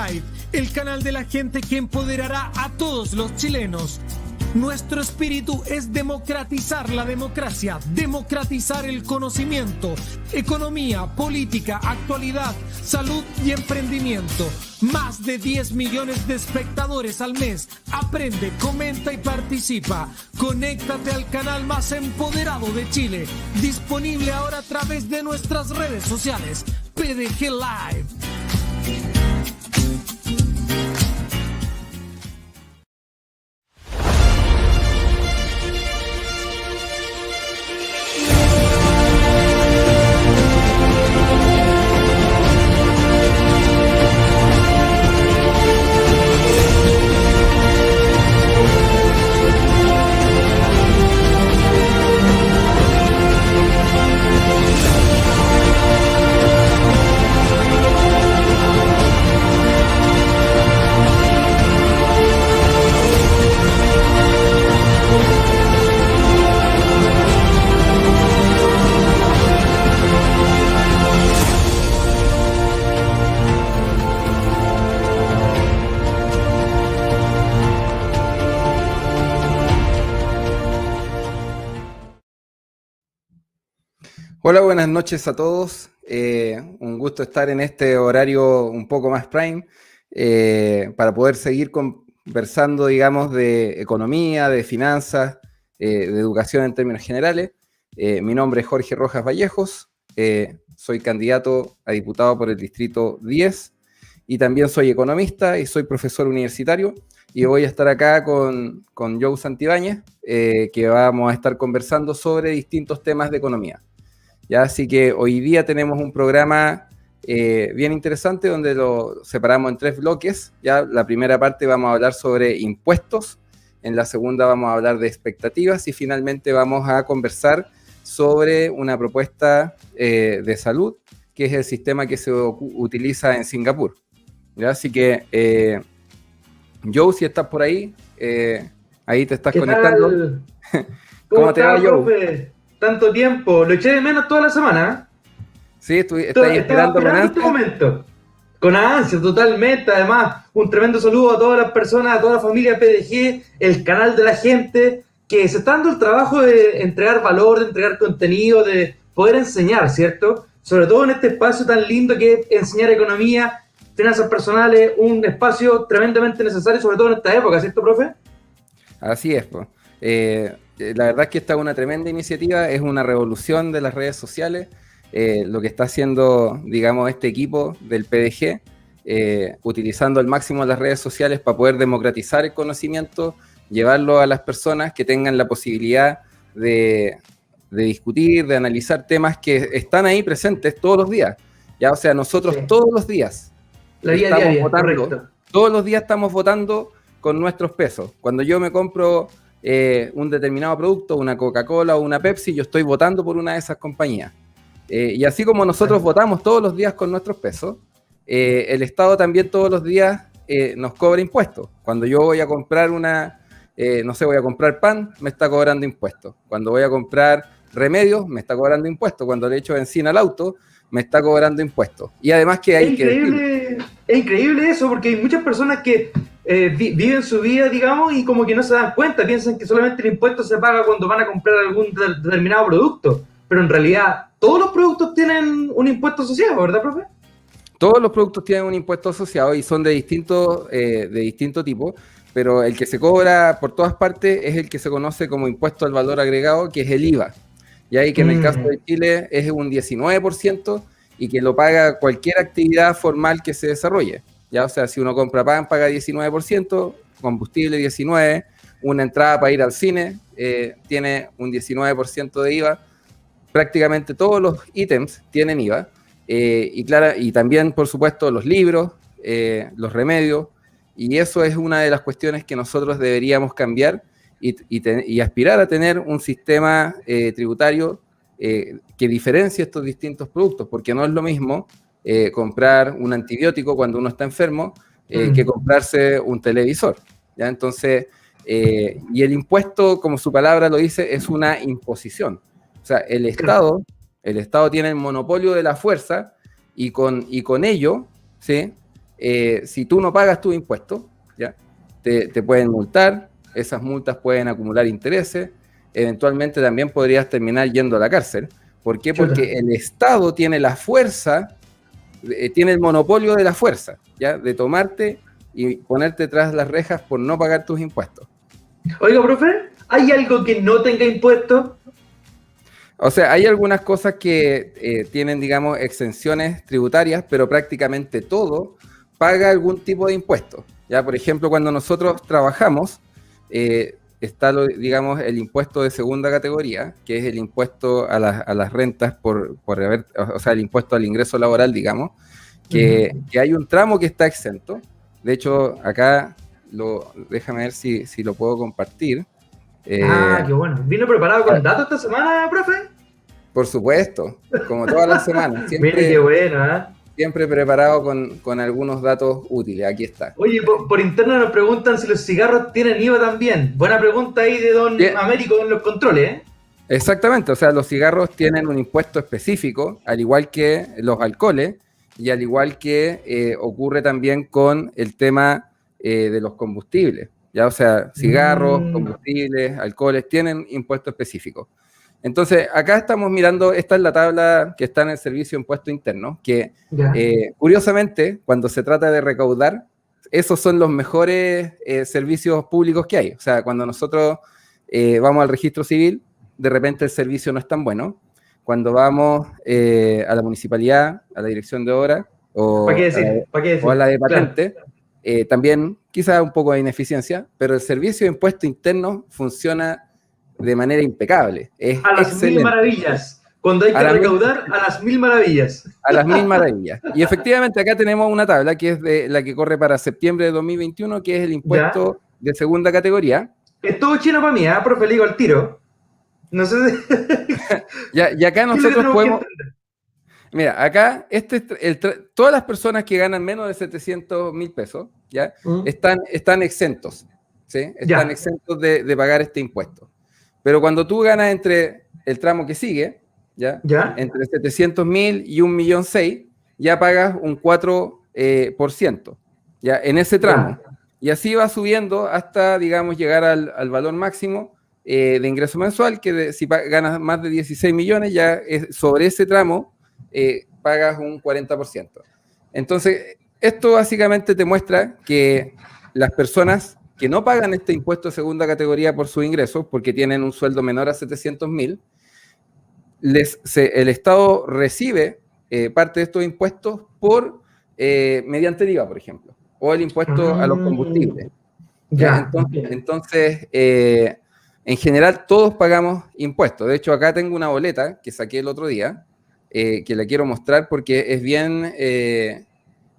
Live, el canal de la gente que empoderará a todos los chilenos. Nuestro espíritu es democratizar la democracia, democratizar el conocimiento, economía, política, actualidad, salud y emprendimiento. Más de 10 millones de espectadores al mes. Aprende, comenta y participa. Conéctate al canal más empoderado de Chile. Disponible ahora a través de nuestras redes sociales. PDG Live. Hola, buenas noches a todos. Un gusto estar en este horario un poco más prime para poder seguir conversando, digamos, de economía, de finanzas, de educación en términos generales. Mi nombre es Jorge Rojas Vallejos, soy candidato a diputado por el Distrito 10 y también soy economista y soy profesor universitario y voy a estar acá con Joe Santibáñez, que vamos a estar conversando sobre distintos temas de economía. ¿Ya? Así que hoy día tenemos un programa bien interesante donde lo separamos en 3 bloques. ¿Ya? La primera parte vamos a hablar sobre impuestos, en la segunda vamos a hablar de expectativas y finalmente vamos a conversar sobre una propuesta de salud, que es el sistema que se utiliza en Singapur. ¿Ya? Así que, Joe, si estás por ahí, ahí te estás conectando. ¿Cómo te va, Joe? Profe? Tanto tiempo, lo eché de menos toda la semana. Sí, estás esperando con ansia. Este momento. Con ansia, totalmente. Además, un tremendo saludo a todas las personas, a toda la familia PDG, el canal de la gente, que se está dando el trabajo de entregar valor, de entregar contenido, de poder enseñar, ¿cierto? Sobre todo en este espacio tan lindo que es enseñar economía, finanzas personales, un espacio tremendamente necesario, sobre todo en esta época, ¿cierto, profe? Así es, pues. La verdad es que esta es una tremenda iniciativa, es una revolución de las redes sociales, lo que está haciendo, digamos, este equipo del PDG, utilizando al máximo las redes sociales para poder democratizar el conocimiento, llevarlo a las personas que tengan la posibilidad de discutir, de analizar temas que están ahí presentes todos los días. ¿Ya? O sea, nosotros todos los días estamos votando, correcto. Todos los días estamos votando con nuestros pesos. Cuando yo me compro un determinado producto, una Coca-Cola o una Pepsi, yo estoy votando por una de esas compañías. Y así como nosotros votamos todos los días con nuestros pesos, el Estado también todos los días nos cobra impuestos. Cuando yo voy a comprar voy a comprar pan, me está cobrando impuestos. Cuando voy a comprar remedios, me está cobrando impuestos. Cuando le echo benzina al auto, me está cobrando impuestos. Y además que hay Es increíble eso, porque hay muchas personas que viven su vida, digamos, y como que no se dan cuenta, piensan que solamente el impuesto se paga cuando van a comprar algún determinado producto, pero en realidad todos los productos tienen un impuesto asociado, ¿verdad, profe? Todos los productos tienen un impuesto asociado y son de distinto tipo, pero el que se cobra por todas partes es el que se conoce como impuesto al valor agregado, que es el IVA. Y ahí que en el caso de Chile es un 19% y que lo paga cualquier actividad formal que se desarrolle. ¿Ya? O sea, si uno compra pan, paga 19%, combustible 19%, una entrada para ir al cine tiene un 19% de IVA. Prácticamente todos los ítems tienen IVA. Y también, por supuesto, los libros, los remedios. Y eso es una de las cuestiones que nosotros deberíamos cambiar y aspirar a tener un sistema tributario que diferencie estos distintos productos, porque no es lo mismo comprar un antibiótico cuando uno está enfermo que comprarse un televisor. ¿Ya? Entonces, y el impuesto, como su palabra lo dice, es una imposición. O sea, el Estado tiene el monopolio de la fuerza y con ello, ¿sí? si tú no pagas tus impuestos, ¿ya? Te pueden multar, esas multas pueden acumular intereses, eventualmente también podrías terminar yendo a la cárcel. ¿Por qué? Porque el Estado tiene la fuerza, tiene el monopolio de la fuerza, ¿ya? De tomarte y ponerte tras las rejas por no pagar tus impuestos. Oiga, profe, ¿hay algo que no tenga impuestos? O sea, hay algunas cosas que tienen, digamos, exenciones tributarias, pero prácticamente todo paga algún tipo de impuesto. Ya, por ejemplo, cuando nosotros trabajamos, está, digamos, el impuesto de segunda categoría, que es el impuesto a las rentas por haber, o sea, el impuesto al ingreso laboral, digamos, que hay un tramo que está exento. De hecho, acá, déjame ver si lo puedo compartir. Qué bueno. ¿Vino preparado con datos esta semana, profe? Por supuesto, como todas las semanas. Mire qué bueno, ¿eh? Siempre preparado con algunos datos útiles. Aquí está. Oye, por interno nos preguntan si los cigarros tienen IVA también. Buena pregunta ahí de don Américo en los controles, ¿eh? Exactamente, o sea, los cigarros tienen un impuesto específico, al igual que los alcoholes, y al igual que ocurre también con el tema de los combustibles. Ya, o sea, cigarros, combustibles, alcoholes, tienen impuesto específico. Entonces, acá estamos mirando, esta es la tabla que está en el Servicio de Impuesto Interno, que curiosamente, cuando se trata de recaudar, esos son los mejores servicios públicos que hay. O sea, cuando nosotros vamos al registro civil, de repente el servicio no es tan bueno. Cuando vamos a la municipalidad, a la dirección de obra, o a la de patente, claro. También quizás un poco de ineficiencia, pero el Servicio de Impuesto Interno funciona de manera impecable. Es a las excelente. 1000 maravillas. Cuando hay que recaudar, a las 1000 maravillas. A las 1000 maravillas. Y efectivamente acá tenemos una tabla que es de la que corre para septiembre de 2021, que es el impuesto de segunda categoría. Es todo chino para mí, profe, le digo al tiro. No sé si... y acá nosotros podemos... Mira, acá todas las personas que ganan menos de 700.000 pesos, ¿ya? Están exentos, ¿sí? Están exentos de pagar este impuesto. Pero cuando tú ganas entre el tramo que sigue, ¿ya? Entre 700.000 y 1.600.000, ya pagas un 4%, ¿ya? En ese tramo. Y así va subiendo hasta, digamos, llegar al valor máximo de ingreso mensual, que si ganas más de 16 millones, ya sobre ese tramo pagas un 40%. Entonces, esto básicamente te muestra que las personas que no pagan este impuesto de segunda categoría por sus ingresos, porque tienen un sueldo menor a 700.000, el Estado recibe parte de estos impuestos mediante el IVA, por ejemplo, o el impuesto a los combustibles. Entonces, en general, todos pagamos impuestos. De hecho, acá tengo una boleta que saqué el otro día, que la quiero mostrar porque es bien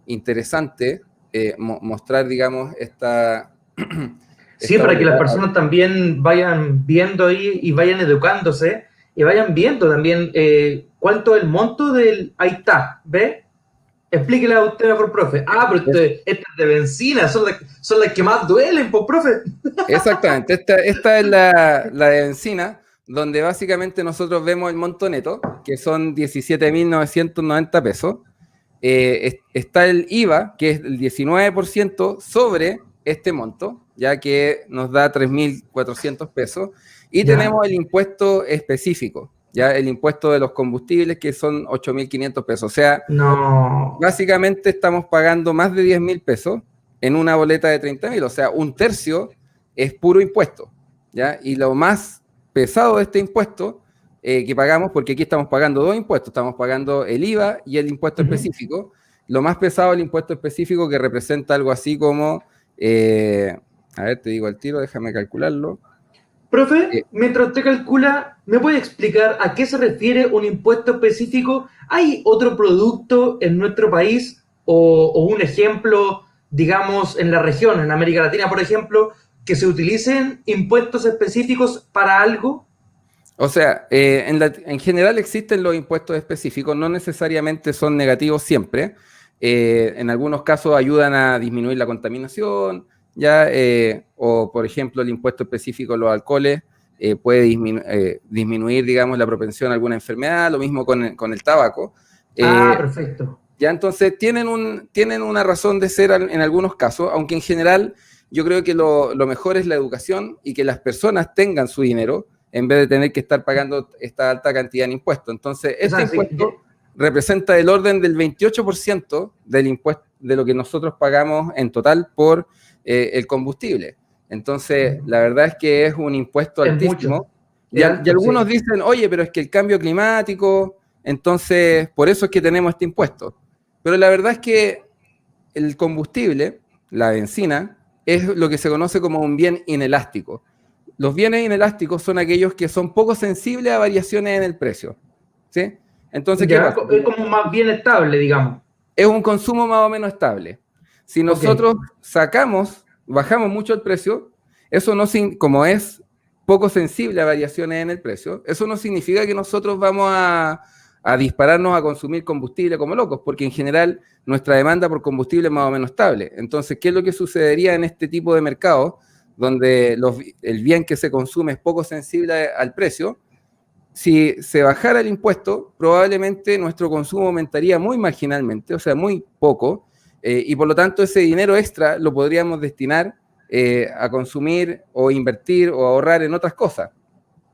interesante mostrar, digamos, Sí, para que las personas también vayan viendo ahí y vayan educándose y vayan viendo también cuánto es el monto del... Ahí está, ¿ve? Explíquele a usted mejor, profe. Pero estas de benzina son las que más duelen, pues, profe. Exactamente, esta es la de benzina, donde básicamente nosotros vemos el monto neto, que son 17.990 pesos. Está el IVA, que es el 19% sobre este monto, ya que nos da 3.400 pesos, y tenemos el impuesto específico, ya el impuesto de los combustibles, que son 8.500 pesos. O sea, básicamente estamos pagando más de 10.000 pesos en una boleta de 30.000, o sea, un tercio es puro impuesto, ¿ya? Y lo más pesado de este impuesto que pagamos, porque aquí estamos pagando dos impuestos, estamos pagando el IVA y el impuesto específico. Lo más pesado es el impuesto específico, que representa algo así como, a ver, te digo al tiro, déjame calcularlo. Profe, mientras usted calcula, ¿me puede explicar a qué se refiere un impuesto específico? ¿Hay otro producto en nuestro país o un ejemplo, digamos, en la región, en América Latina, por ejemplo, que se utilicen impuestos específicos para algo? O sea, en general existen los impuestos específicos, no necesariamente son negativos siempre. En algunos casos ayudan a disminuir la contaminación, o por ejemplo el impuesto específico a los alcoholes puede disminuir, digamos, la propensión a alguna enfermedad, lo mismo con el tabaco. Perfecto. Ya, entonces tienen una razón de ser en algunos casos, aunque en general yo creo que lo mejor es la educación y que las personas tengan su dinero en vez de tener que estar pagando esta alta cantidad de impuestos. Entonces, este impuesto representa el orden del 28% del impuesto de lo que nosotros pagamos en total por el combustible. Entonces, la verdad es que es un impuesto altísimo. Y algunos dicen, oye, pero es que el cambio climático, entonces, por eso es que tenemos este impuesto. Pero la verdad es que el combustible, la benzina, es lo que se conoce como un bien inelástico. Los bienes inelásticos son aquellos que son poco sensibles a variaciones en el precio, ¿sí? Entonces, ¿qué pasa? Es como más bien estable, digamos. Es un consumo más o menos estable. Si nosotros bajamos mucho el precio, eso no, como es poco sensible a variaciones en el precio, eso no significa que nosotros vamos a dispararnos a consumir combustible como locos, porque en general nuestra demanda por combustible es más o menos estable. Entonces, ¿qué es lo que sucedería en este tipo de mercado, donde el bien que se consume es poco sensible al precio? Si se bajara el impuesto, probablemente nuestro consumo aumentaría muy marginalmente, o sea, muy poco, y por lo tanto ese dinero extra lo podríamos destinar a consumir o invertir o ahorrar en otras cosas.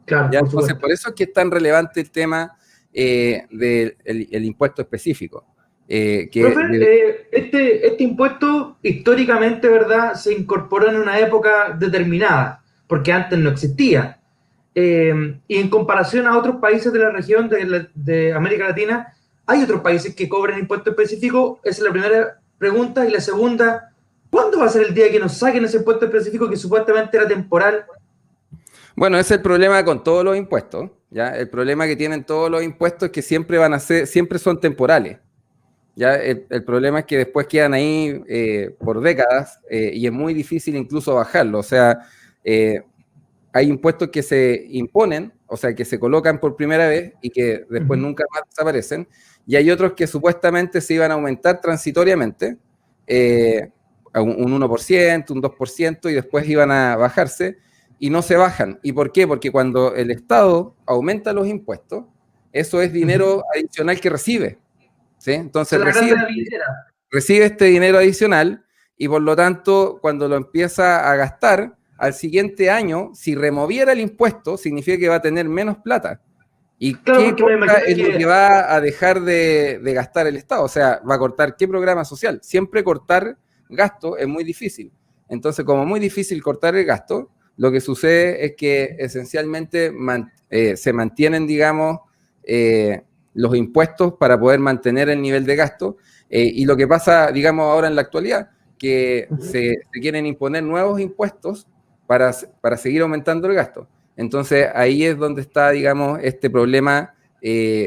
Claro, ¿ya? Entonces, por eso es que es tan relevante el tema del impuesto específico. Profe, este impuesto históricamente, ¿verdad?, se incorporó en una época determinada, porque antes no existía. Y en comparación a otros países de la región de América Latina, ¿hay otros países que cobran impuesto específico? Esa es la primera pregunta. Y la segunda, ¿cuándo va a ser el día que nos saquen ese impuesto específico que supuestamente era temporal? Bueno, ese es el problema con todos los impuestos, ¿ya? El problema que tienen todos los impuestos es que siempre son temporales. ¿Ya? El problema es que después quedan ahí por décadas y es muy difícil incluso bajarlo. O sea, hay impuestos que se imponen, o sea, que se colocan por primera vez y que después nunca más desaparecen, y hay otros que supuestamente se iban a aumentar transitoriamente, a un 1%, un 2%, y después iban a bajarse, y no se bajan. ¿Y por qué? Porque cuando el Estado aumenta los impuestos, eso es dinero adicional que recibe, ¿sí? Entonces recibe este dinero adicional, y por lo tanto, cuando lo empieza a gastar, al siguiente año, si removiera el impuesto, significa que va a tener menos plata. ¿Y qué cosa es lo que va a dejar de gastar el Estado? O sea, va a cortar ¿qué programa social? Siempre cortar gasto es muy difícil. Entonces, como es muy difícil cortar el gasto, lo que sucede es que esencialmente se mantienen, digamos, los impuestos para poder mantener el nivel de gasto. Y lo que pasa, digamos, ahora en la actualidad, que se quieren imponer nuevos impuestos para seguir aumentando el gasto. Entonces, ahí es donde está, digamos, este problema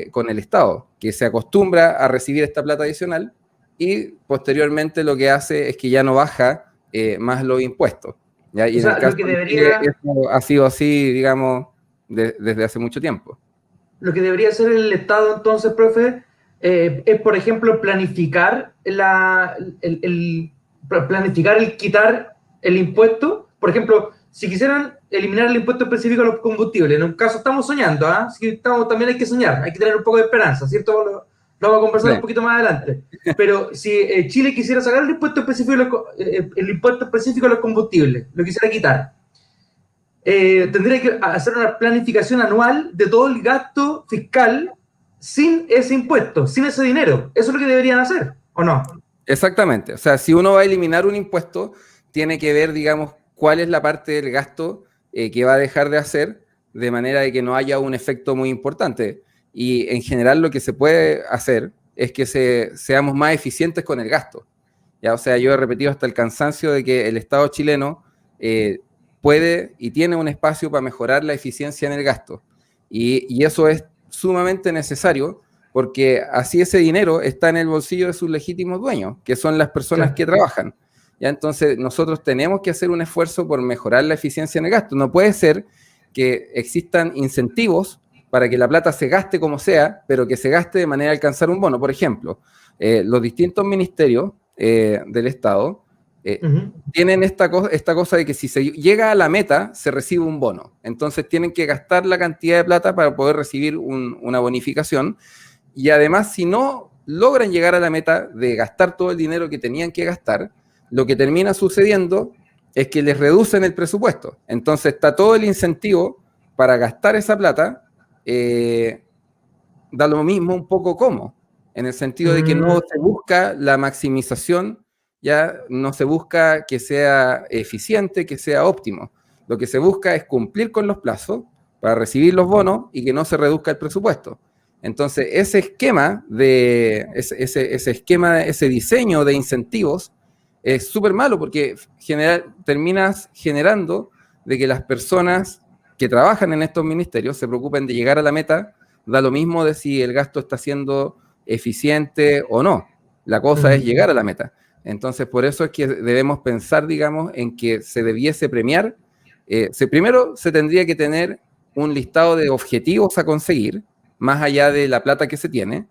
con el Estado, que se acostumbra a recibir esta plata adicional y posteriormente lo que hace es que ya no baja más los impuestos. ¿Ya? Y en el caso eso ha sido así, digamos, desde hace mucho tiempo. Lo que debería hacer el Estado, entonces, profe, es, por ejemplo, planificar el quitar el impuesto. Por ejemplo, si quisieran eliminar el impuesto específico a los combustibles, en un caso estamos soñando, también hay que soñar, hay que tener un poco de esperanza, ¿cierto? Lo vamos a conversar un poquito más adelante. Pero si Chile quisiera sacar el impuesto específico a los combustibles, lo quisiera quitar, tendría que hacer una planificación anual de todo el gasto fiscal sin ese impuesto, sin ese dinero. Eso es lo que deberían hacer, ¿o no? Exactamente. O sea, si uno va a eliminar un impuesto, tiene que ver, digamos, cuál es la parte del gasto que va a dejar de hacer, de manera de que no haya un efecto muy importante. Y en general lo que se puede hacer es que seamos más eficientes con el gasto. ¿Ya? O sea, yo he repetido hasta el cansancio de que el Estado chileno puede y tiene un espacio para mejorar la eficiencia en el gasto. Y eso es sumamente necesario porque así ese dinero está en el bolsillo de sus legítimos dueños, que son las personas que trabajan. ¿Ya? Entonces, nosotros tenemos que hacer un esfuerzo por mejorar la eficiencia en el gasto. No puede ser que existan incentivos para que la plata se gaste como sea, pero que se gaste de manera de alcanzar un bono. Por ejemplo, los distintos ministerios del Estado tienen esta cosa de que si se llega a la meta, se recibe un bono. Entonces, tienen que gastar la cantidad de plata para poder recibir una bonificación. Y además, si no logran llegar a la meta de gastar todo el dinero que tenían que gastar, lo que termina sucediendo es que les reducen el presupuesto. Entonces está todo el incentivo para gastar esa plata, da lo mismo un poco cómo, en el sentido de que no se busca la maximización, ya no se busca que sea eficiente, que sea óptimo. Lo que se busca es cumplir con los plazos para recibir los bonos y que no se reduzca el presupuesto. Entonces, ese esquema, ese diseño de incentivos es súper malo porque terminas generando de que las personas que trabajan en estos ministerios se preocupen de llegar a la meta, da lo mismo de si el gasto está siendo eficiente o no. La cosa es llegar a la meta. Entonces, por eso es que debemos pensar, digamos, en que se debiese premiar. Primero, se tendría que tener un listado de objetivos a conseguir, más allá de la plata que se tiene,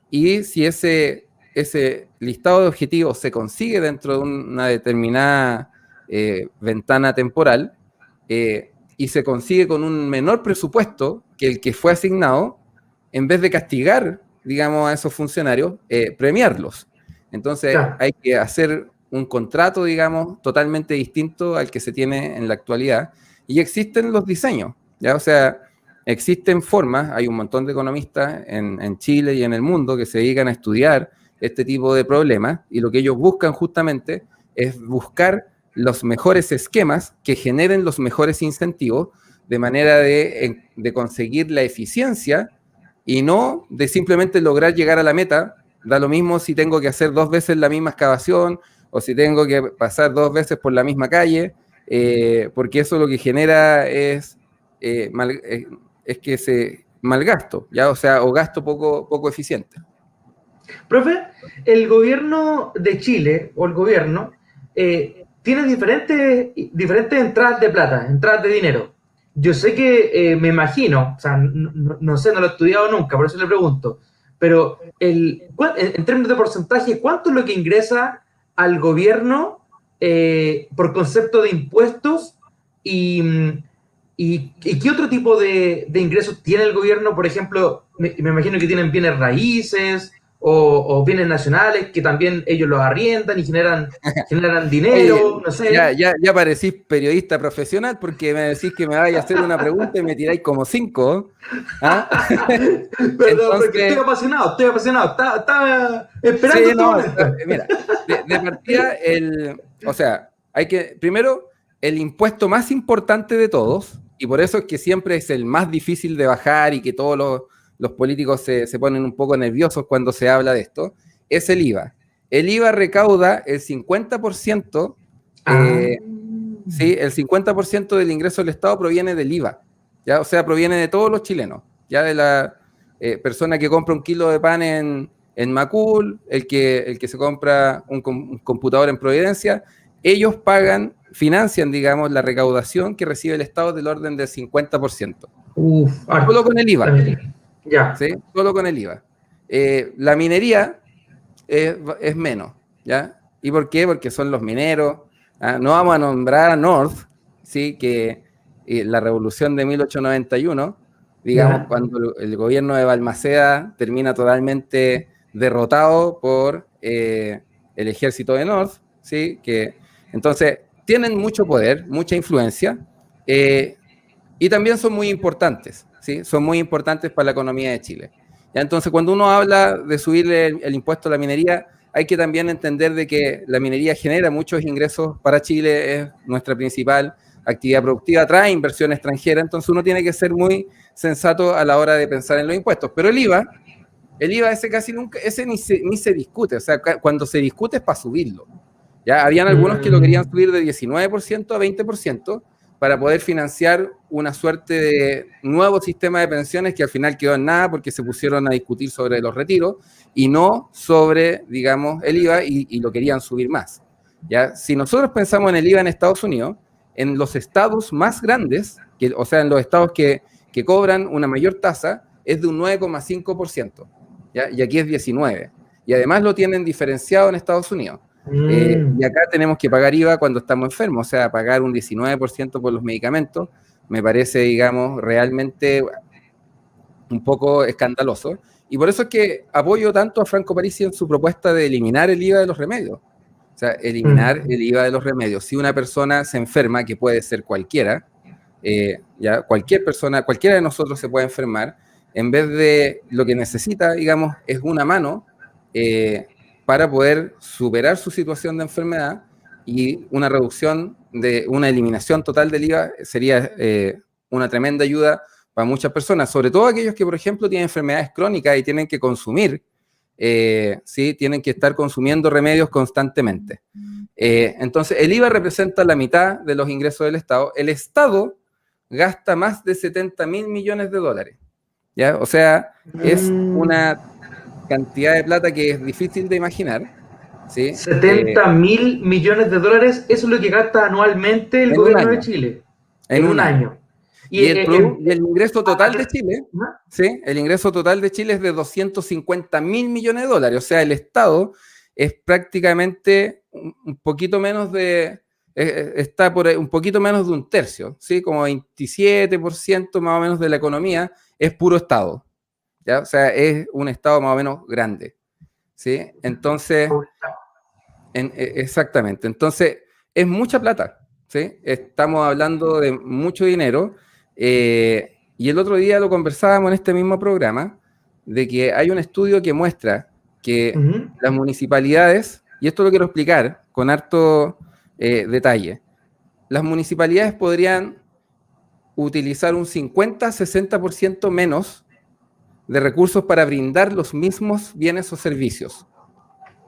y si ese listado de objetivos se consigue dentro de una determinada ventana temporal, y se consigue con un menor presupuesto que el que fue asignado, en vez de castigar, digamos, a esos funcionarios, premiarlos. Entonces, claro, hay que hacer un contrato, digamos, totalmente distinto al que se tiene en la actualidad, y existen los diseños, ¿ya? O sea, existen formas, hay un montón de economistas en Chile y en el mundo que se dedican a estudiar este tipo de problemas, y lo que ellos buscan justamente es buscar los mejores esquemas que generen los mejores incentivos, de manera de conseguir la eficiencia y no de simplemente lograr llegar a la meta. Da lo mismo si tengo que hacer 2 veces la misma excavación o si tengo que pasar 2 veces por la misma calle, porque eso lo que genera es que se malgasto, ¿ya? O sea, o gasto poco eficiente. Profe, el gobierno de Chile, o el gobierno, tiene diferentes entradas de plata, entradas de dinero. Yo sé que, me imagino, o sea, no sé, no lo he estudiado nunca, por eso le pregunto, pero en términos de porcentaje, ¿cuánto es lo que ingresa al gobierno por concepto de impuestos y qué otro tipo de ingresos tiene el gobierno? Por ejemplo, me imagino que tienen bienes raíces o bienes nacionales que también ellos los arriendan y generan dinero. Oye, no sé. Ya parecís periodista profesional porque me decís que me vaya a hacer una pregunta y me tiráis como 5. ¿Ah? Perdón, entonces, porque estoy apasionado. Estaba esperando. Sí, no, mira, de partida, o sea, hay que, primero, el impuesto más importante de todos, y por eso es que siempre es el más difícil de bajar y que todos los políticos se ponen un poco nerviosos cuando se habla de esto, es el IVA. El IVA recauda el 50%, sí, el 50% del ingreso del Estado proviene del IVA, ¿ya? O sea, proviene de todos los chilenos, ya de la persona que compra un kilo de pan en Macul, el que se compra un computador en Providencia, ellos financian, digamos, la recaudación que recibe el Estado del orden del 50%. Solo con el IVA. Ya. ¿Sí? Solo con el IVA. La minería es menos, ¿ya? ¿Y por qué? Porque son los mineros. No vamos a nombrar a North, ¿sí? Que la revolución de 1891, digamos, cuando el gobierno de Balmaceda termina totalmente derrotado por el ejército de North, ¿sí? Entonces, tienen mucho poder, mucha influencia, y también son muy importantes, ¿sí? Son muy importantes para la economía de Chile. ¿Ya? Entonces, cuando uno habla de subirle el impuesto a la minería, hay que también entender de que la minería genera muchos ingresos para Chile, es nuestra principal actividad productiva, trae inversión extranjera, entonces uno tiene que ser muy sensato a la hora de pensar en los impuestos. Pero el IVA ese casi nunca, ni se discute, o sea, cuando se discute es para subirlo. ¿Ya? Habían algunos que lo querían subir de 19% a 20% para poder financiar una suerte de nuevo sistema de pensiones que al final quedó en nada porque se pusieron a discutir sobre los retiros y no sobre, digamos, el IVA y lo querían subir más. ¿Ya? Si nosotros pensamos en el IVA en Estados Unidos, en los estados más grandes, o sea, en los estados que cobran una mayor tasa, es de un 9,5%. ¿Ya? Y aquí es 19%. Y además lo tienen diferenciado en Estados Unidos. Y acá tenemos que pagar IVA cuando estamos enfermos, o sea, pagar un 19% por los medicamentos, me parece, digamos, realmente un poco escandaloso. Y por eso es que apoyo tanto a Franco Parisi en su propuesta de eliminar el IVA de los remedios. O sea, eliminar el IVA de los remedios. Si una persona se enferma, que puede ser cualquiera, ya cualquier persona, cualquiera de nosotros se puede enfermar, en vez de lo que necesita, digamos, es una mano para poder superar su situación de enfermedad, y una reducción de una eliminación total del IVA sería una tremenda ayuda para muchas personas, sobre todo aquellos que, por ejemplo, tienen enfermedades crónicas y tienen que consumir, ¿sí? Tienen que estar consumiendo remedios constantemente. Entonces, el IVA representa la mitad de los ingresos del Estado. El Estado gasta más de 70.000 millones de dólares, ¿ya? O sea, es una cantidad de plata que es difícil de imaginar, ¿sí? 70.000 millones de dólares, eso es lo que gasta anualmente el gobierno de Chile. En un año. Y el ingreso total de Chile, ¿sí? El ingreso total de Chile es de 250.000 millones de dólares. O sea, el Estado es prácticamente un poquito menos de, está por un poquito menos de un tercio, ¿sí? Como 27% más o menos de la economía es puro Estado, ¿ya? O sea, es un Estado más o menos grande, ¿sí? Entonces, exactamente. Entonces, es mucha plata, ¿sí? Estamos hablando de mucho dinero. Y el otro día lo conversábamos en este mismo programa, de que hay un estudio que muestra que las municipalidades, y esto lo quiero explicar con harto detalle, las municipalidades podrían utilizar un 50-60% menos de recursos para brindar los mismos bienes o servicios.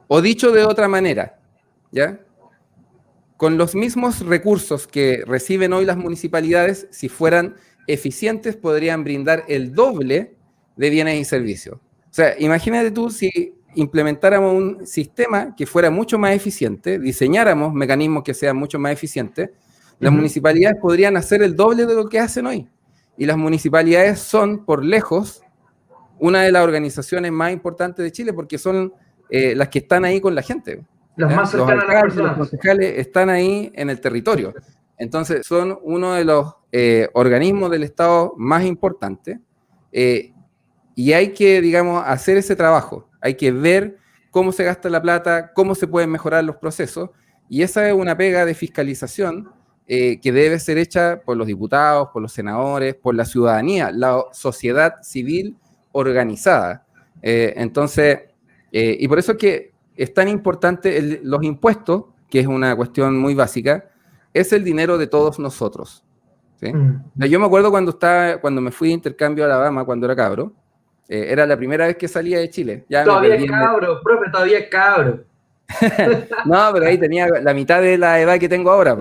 O dicho de otra manera, ¿ya? Con los mismos recursos que reciben hoy las municipalidades, si fueran eficientes, podrían brindar el doble de bienes y servicios. O sea, imagínate tú si implementáramos un sistema que fuera mucho más eficiente, diseñáramos mecanismos que sean mucho más eficientes, las municipalidades podrían hacer el doble de lo que hacen hoy. Y las municipalidades son, por lejos, una de las organizaciones más importantes de Chile, porque son las que están ahí con la gente. Las más cercanas a las personas. Los concejales están ahí en el territorio. Entonces, son uno de los organismos del Estado más importantes, y hay que, digamos, hacer ese trabajo. Hay que ver cómo se gasta la plata, cómo se pueden mejorar los procesos, y esa es una pega de fiscalización que debe ser hecha por los diputados, por los senadores, por la ciudadanía, la sociedad civil organizada. Entonces, y por eso es que es tan importante los impuestos, que es una cuestión muy básica, es el dinero de todos nosotros, ¿sí? Yo me acuerdo cuando me fui de intercambio a Alabama, cuando era cabro, era la primera vez que salía de Chile. Ya todavía es cabro, profe, todavía es cabro. No, pero ahí tenía la mitad de la edad que tengo ahora.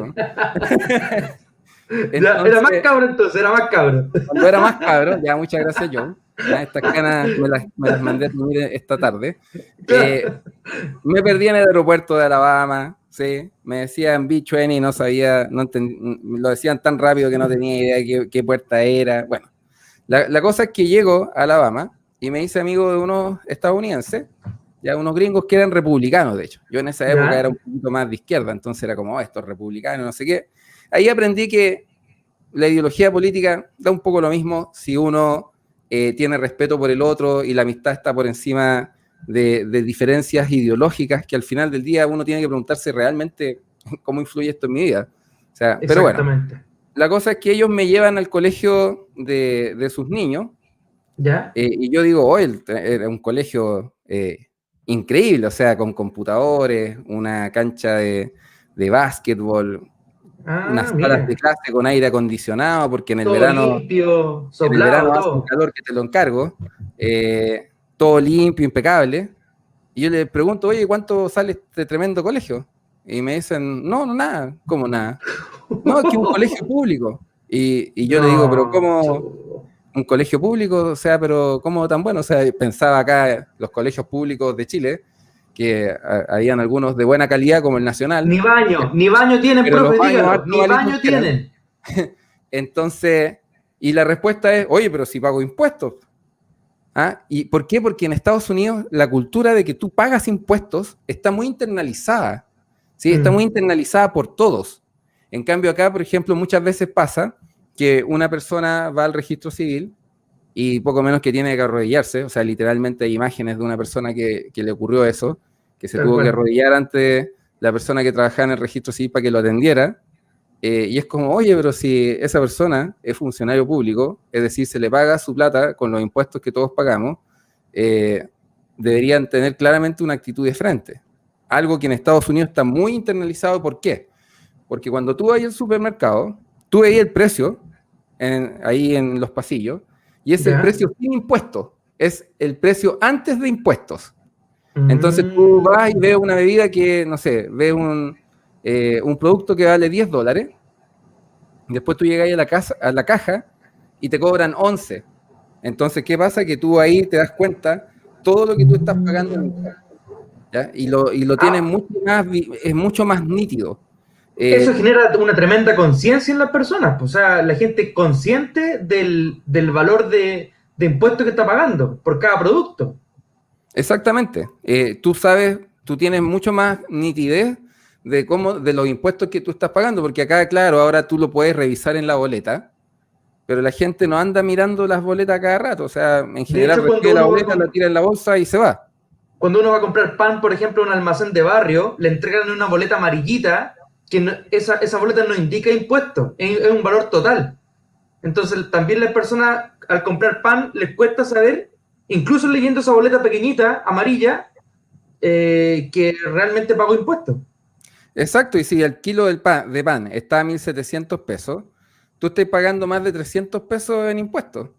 Entonces, era más cabro entonces, era más cabro. Cuando era más cabro, ya muchas gracias, John. Estas canas me las mandé a dormir esta tarde. Me perdí en el aeropuerto de Alabama, ¿sí? Me decían B-20 y no sabía, lo decían tan rápido que no tenía idea qué puerta era. Bueno, la cosa es que llego a Alabama y me hice amigo de unos estadounidenses, ya unos gringos que eran republicanos, de hecho. Yo en esa época era un poquito más de izquierda, entonces era como, estos republicanos, no sé qué. Ahí aprendí que la ideología política da un poco lo mismo si uno tiene respeto por el otro y la amistad está por encima de diferencias ideológicas, que al final del día uno tiene que preguntarse realmente cómo influye esto en mi vida. O sea, pero bueno, la cosa es que ellos me llevan al colegio de sus niños, ¿ya? Y yo digo, era un colegio increíble, o sea, con computadores, una cancha de básquetbol, unas salas de clase con aire acondicionado, porque en el verano, limpio, soplado, en el verano hace un calor que te lo encargo, todo limpio, impecable. Y yo le pregunto, oye, ¿cuánto sale este tremendo colegio? Y me dicen, no, nada. ¿Cómo nada? No, es que es un colegio público. Y yo le digo, pero ¿cómo un colegio público? O sea, pero ¿cómo tan bueno? O sea, pensaba acá los colegios públicos de Chile, que habían algunos de buena calidad como el Nacional. Ni baño tienen, profe, dígalo, ni baño tienen. Entonces, y la respuesta es, oye, pero si pago impuestos. ¿Ah? ¿Y por qué? Porque en Estados Unidos la cultura de que tú pagas impuestos está muy internalizada, ¿sí? Está muy internalizada por todos. En cambio acá, por ejemplo, muchas veces pasa que una persona va al registro civil y poco menos que tiene que arrodillarse, o sea, literalmente hay imágenes de una persona que le ocurrió eso, que se tuvo que arrodillar ante la persona que trabajaba en el registro civil para que lo atendiera, y es como, oye, pero si esa persona es funcionario público, es decir, se le paga su plata con los impuestos que todos pagamos, deberían tener claramente una actitud de frente. Algo que en Estados Unidos está muy internalizado. ¿Por qué? Porque cuando tú vas al supermercado, tú veías el precio ahí en los pasillos, y es el precio sin impuestos, es el precio antes de impuestos. Entonces tú vas y ves una bebida que, no sé, ves un producto que vale $10, después tú llegas a la caja y te cobran 11. Entonces, ¿qué pasa? Que tú ahí te das cuenta todo lo que tú estás pagando en el caja, ¿ya? Y lo tienes es mucho más nítido. Eso genera una tremenda conciencia en las personas, o sea, la gente es consciente del valor de impuestos que está pagando por cada producto. Exactamente. Tú sabes, tú tienes mucho más nitidez de los impuestos que tú estás pagando, porque acá, claro, ahora tú lo puedes revisar en la boleta, pero la gente no anda mirando las boletas cada rato, o sea, en general recibe la boleta, la tira en la bolsa y se va. Cuando uno va a comprar pan, por ejemplo, en un almacén de barrio, le entregan una boleta amarillita, que no, esa boleta no indica impuestos, es un valor total. Entonces, también las personas, al comprar pan, les cuesta saber, incluso leyendo esa boleta pequeñita, amarilla, que realmente pagó impuestos. Exacto, y si el kilo de pan está a 1.700 pesos, tú estás pagando más de 300 pesos en impuestos.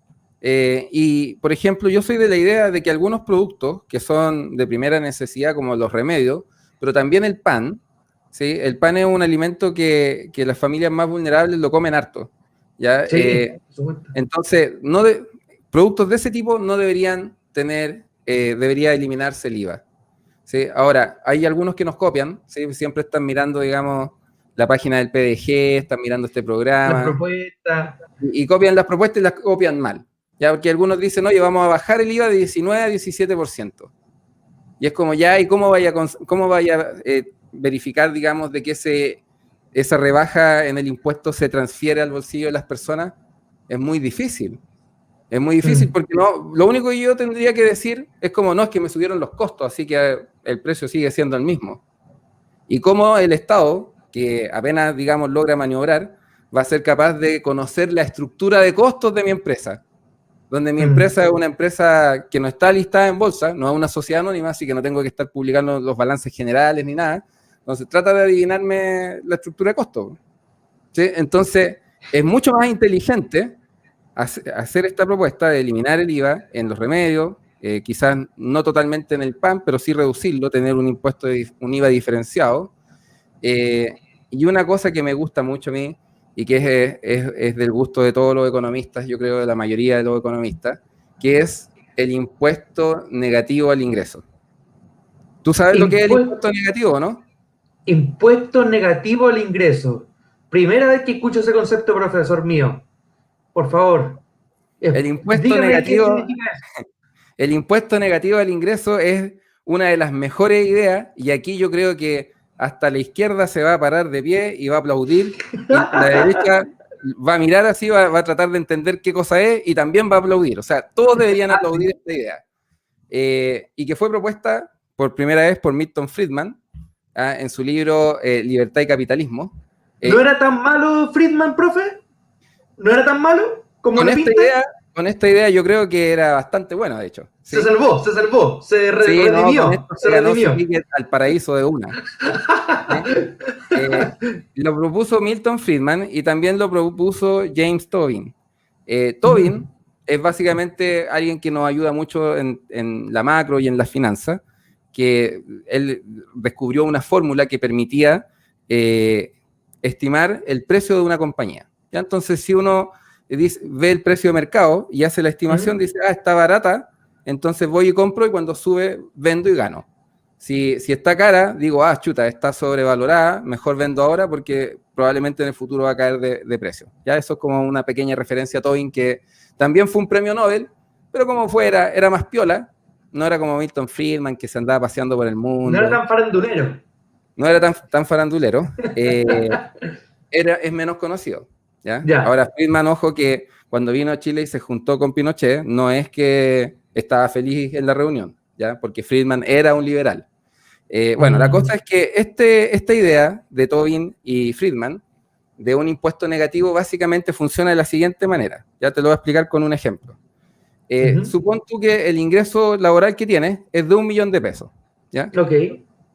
Y, por ejemplo, yo soy de la idea de que algunos productos que son de primera necesidad, como los remedios, pero también el pan, ¿sí? El pan es un alimento que las familias más vulnerables lo comen harto, ¿ya? Sí, entonces, productos de ese tipo no deberían debería eliminarse el IVA. ¿Sí? Ahora, hay algunos que nos copian, ¿sí? Siempre están mirando, digamos, la página del PDG, están mirando este programa. Las propuestas. Y copian las propuestas y las copian mal. Ya, porque algunos dicen, oye, vamos a bajar el IVA de 19 a 17%. Y es como, ya, ¿y cómo vaya a verificar, digamos, de que esa rebaja en el impuesto se transfiere al bolsillo de las personas? Es muy difícil. Es muy difícil porque lo único que yo tendría que decir es como, no, es que me subieron los costos, así que el precio sigue siendo el mismo. Y cómo el Estado, que apenas, digamos, logra maniobrar, va a ser capaz de conocer la estructura de costos de mi empresa, donde mi empresa es una empresa que no está listada en bolsa, no es una sociedad anónima, así que no tengo que estar publicando los balances generales ni nada. Entonces trata de adivinarme la estructura de costos, ¿sí? Entonces es mucho más inteligente hacer esta propuesta de eliminar el IVA en los remedios, quizás no totalmente en el pan, pero sí reducirlo, tener un impuesto, un IVA diferenciado. Y una cosa que me gusta mucho a mí, y que es del gusto de todos los economistas, yo creo de la mayoría de los economistas, que es el impuesto negativo al ingreso. ¿Tú sabes lo que es el impuesto negativo, no? Impuesto negativo al ingreso. Primera vez que escucho ese concepto, profesor mío. Por favor. El impuesto negativo al ingreso es una de las mejores ideas, y aquí yo creo que hasta la izquierda se va a parar de pie y va a aplaudir, y la derecha va a mirar así, va a tratar de entender qué cosa es y también va a aplaudir. O sea, todos deberían aplaudir esta idea. Y que fue propuesta por primera vez por Milton Friedman en su libro Libertad y Capitalismo. ¿No era tan malo Friedman, profe? ¿No era tan malo como lo pinta? Con esta idea yo creo que era bastante bueno, de hecho. ¿Sí? Se salvó, se redimió. No, se ganó su ticket al paraíso de una. Lo propuso Milton Friedman y también lo propuso James Tobin. Tobin es básicamente alguien que nos ayuda mucho en la macro y en las finanzas, que él descubrió una fórmula que permitía estimar el precio de una compañía. ¿Ya? Entonces, si uno ve el precio de mercado y hace la estimación, dice, está barata, entonces voy y compro, y cuando sube, vendo y gano. Si está cara, digo, chuta, está sobrevalorada, mejor vendo ahora porque probablemente en el futuro va a caer de precio. Ya eso es como una pequeña referencia a Tobin, que también fue un premio Nobel, pero como fuera, era más piola, no era como Milton Friedman, que se andaba paseando por el mundo. No era tan farandulero. No era tan farandulero. Es menos conocido. ¿ya? Ya. Ahora, Friedman, ojo que cuando vino a Chile y se juntó con Pinochet, no es que estaba feliz en la reunión, ¿ya? Porque Friedman era un liberal. Bueno, la cosa es que esta idea de Tobin y Friedman de un impuesto negativo básicamente funciona de la siguiente manera. Ya te lo voy a explicar con un ejemplo. Supón tú que el ingreso laboral que tienes es de 1 millón de pesos, ¿ya? Ok.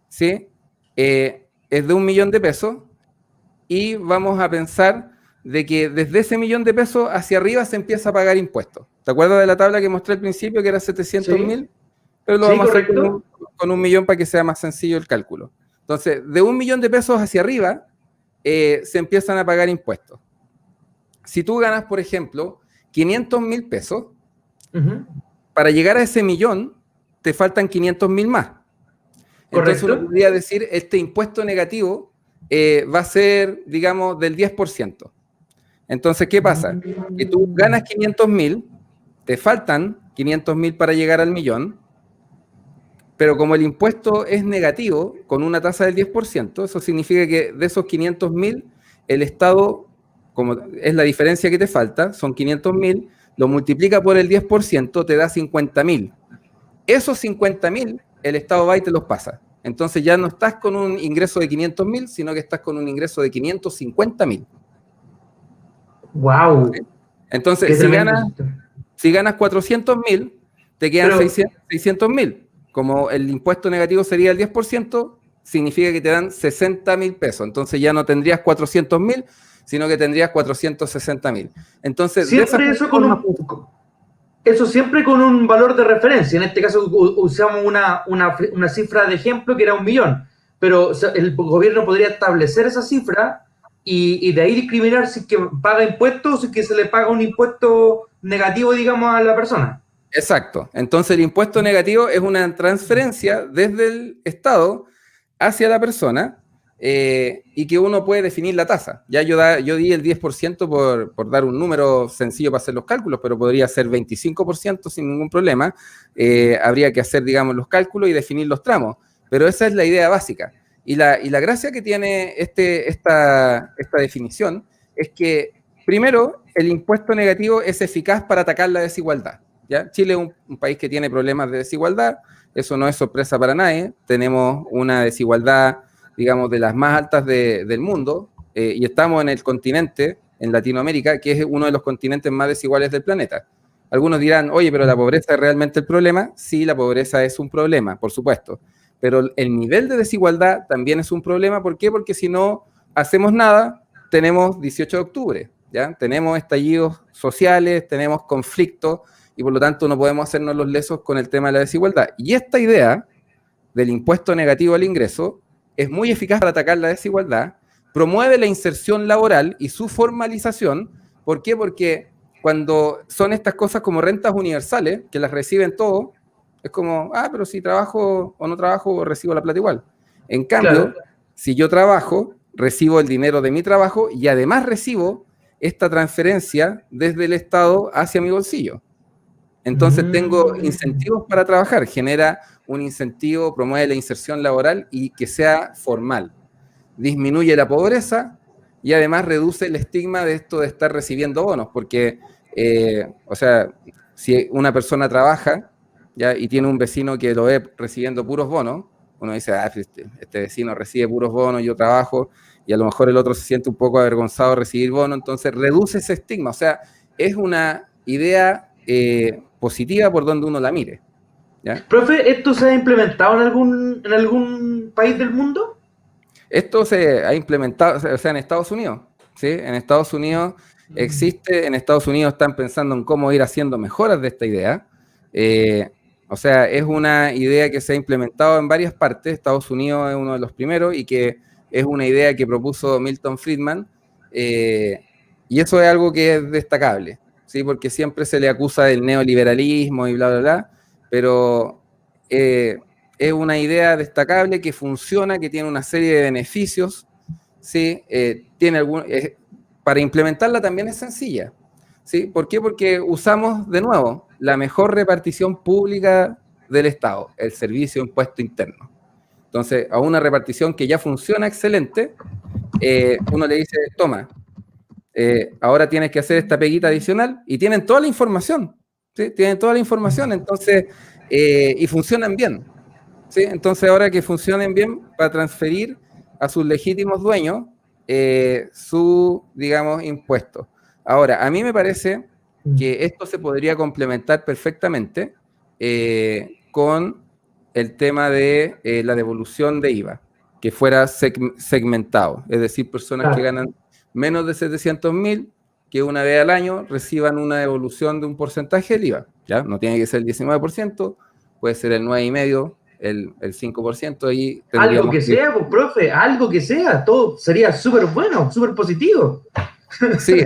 ¿Sí? Es de 1 millón de pesos y vamos a pensar de que desde ese 1 millón de pesos hacia arriba se empieza a pagar impuestos. ¿Te acuerdas de la tabla que mostré al principio que era 700.000? Sí. Pero lo Sí, vamos a hacer correcto. con 1 millón para que sea más sencillo el cálculo. Entonces, de 1 millón de pesos hacia arriba se empiezan a pagar impuestos. Si tú ganas, por ejemplo, 500.000 pesos, para llegar a ese millón te faltan 500.000 más. Entonces Correcto. uno podría decir, este impuesto negativo va a ser, digamos, del 10%. Entonces, ¿qué pasa? Que tú ganas 500.000, te faltan 500.000 para llegar al millón, pero como el impuesto es negativo, con una tasa del 10%, eso significa que de esos 500.000, el Estado, como es la diferencia que te falta, son 500.000, lo multiplica por el 10%, te da 50.000. Esos 50.000, el Estado va y te los pasa. Entonces ya no estás con un ingreso de 500.000, sino que estás con un ingreso de 550.000. Wow. ¿Sí? Entonces, Qué tremendo. si ganas 400.000, te quedan Pero- 600.000. Como el impuesto negativo sería el 10%, significa que te dan 60.000 pesos. Entonces ya no tendrías 400.000, sino que tendrías 460.000. Entonces, Siempre eso siempre con un valor de referencia. En este caso usamos una cifra de ejemplo que era 1 millón. Pero o sea, el gobierno podría establecer esa cifra y de ahí discriminar si es que paga impuestos o si es que se le paga un impuesto negativo, digamos, a la persona. Exacto. Entonces el impuesto negativo es una transferencia desde el Estado hacia la persona y que uno puede definir la tasa. Ya yo di el 10% por dar un número sencillo para hacer los cálculos, pero podría ser 25% sin ningún problema. Habría que hacer, digamos, los cálculos y definir los tramos. Pero esa es la idea básica. Y la gracia que tiene esta definición es que, primero, el impuesto negativo es eficaz para atacar la desigualdad. ¿Ya? Chile es un país que tiene problemas de desigualdad, eso no es sorpresa para nadie, tenemos una desigualdad, digamos, de las más altas del mundo, y estamos en el continente, en Latinoamérica, que es uno de los continentes más desiguales del planeta. Algunos dirán, oye, pero la pobreza es realmente el problema. Sí, la pobreza es un problema, por supuesto, pero el nivel de desigualdad también es un problema. ¿Por qué? Porque si no hacemos nada, tenemos 18 de octubre, ¿ya? Tenemos estallidos sociales, tenemos conflictos, y por lo tanto no podemos hacernos los lesos con el tema de la desigualdad. Y esta idea del impuesto negativo al ingreso es muy eficaz para atacar la desigualdad, promueve la inserción laboral y su formalización. ¿Por qué? Porque cuando son estas cosas como rentas universales, que las reciben todos, es como, pero si trabajo o no trabajo, recibo la plata igual. En cambio, claro, si yo trabajo, recibo el dinero de mi trabajo y además recibo esta transferencia desde el Estado hacia mi bolsillo. Entonces tengo incentivos para trabajar, genera un incentivo, promueve la inserción laboral y que sea formal. Disminuye la pobreza y además reduce el estigma de esto de estar recibiendo bonos, porque, o sea, si una persona trabaja ¿ya? Y tiene un vecino que lo ve recibiendo puros bonos, uno dice, este vecino recibe puros bonos, yo trabajo, y a lo mejor el otro se siente un poco avergonzado de recibir bonos, entonces reduce ese estigma. O sea, es una idea positiva por donde uno la mire. ¿Ya? Profe, ¿esto se ha implementado en algún país del mundo? Esto se ha implementado, o sea, en Estados Unidos. ¿Sí? En Estados Unidos existe, en Estados Unidos están pensando en cómo ir haciendo mejoras de esta idea. O sea, es una idea que se ha implementado en varias partes. Estados Unidos es uno de los primeros y que es una idea que propuso Milton Friedman. Y eso es algo que es destacable, ¿sí? Porque siempre se le acusa del neoliberalismo y bla, bla, bla, pero es una idea destacable que funciona, que tiene una serie de beneficios, ¿sí? Para implementarla también es sencilla, ¿sí? ¿Por qué? Porque usamos, de nuevo, la mejor repartición pública del Estado, el Servicio de Impuesto Interno. Entonces, a una repartición que ya funciona excelente, uno le dice, toma, ahora tienes que hacer esta peguita adicional y tienen toda la información, ¿sí? Tienen toda la información, entonces, y funcionan bien, ¿sí? Entonces ahora que funcionen bien para transferir a sus legítimos dueños su, digamos, impuesto. Ahora, a mí me parece que esto se podría complementar perfectamente con el tema de la devolución de IVA, que fuera segmentado, es decir, personas que ganan menos de 700.000, que una vez al año reciban una devolución de un porcentaje del IVA, ¿ya? No tiene que ser el 19%, puede ser el 9,5%, el 5%, y algo que sea, pues, profe, algo que sea, todo sería súper bueno, súper positivo. Sí,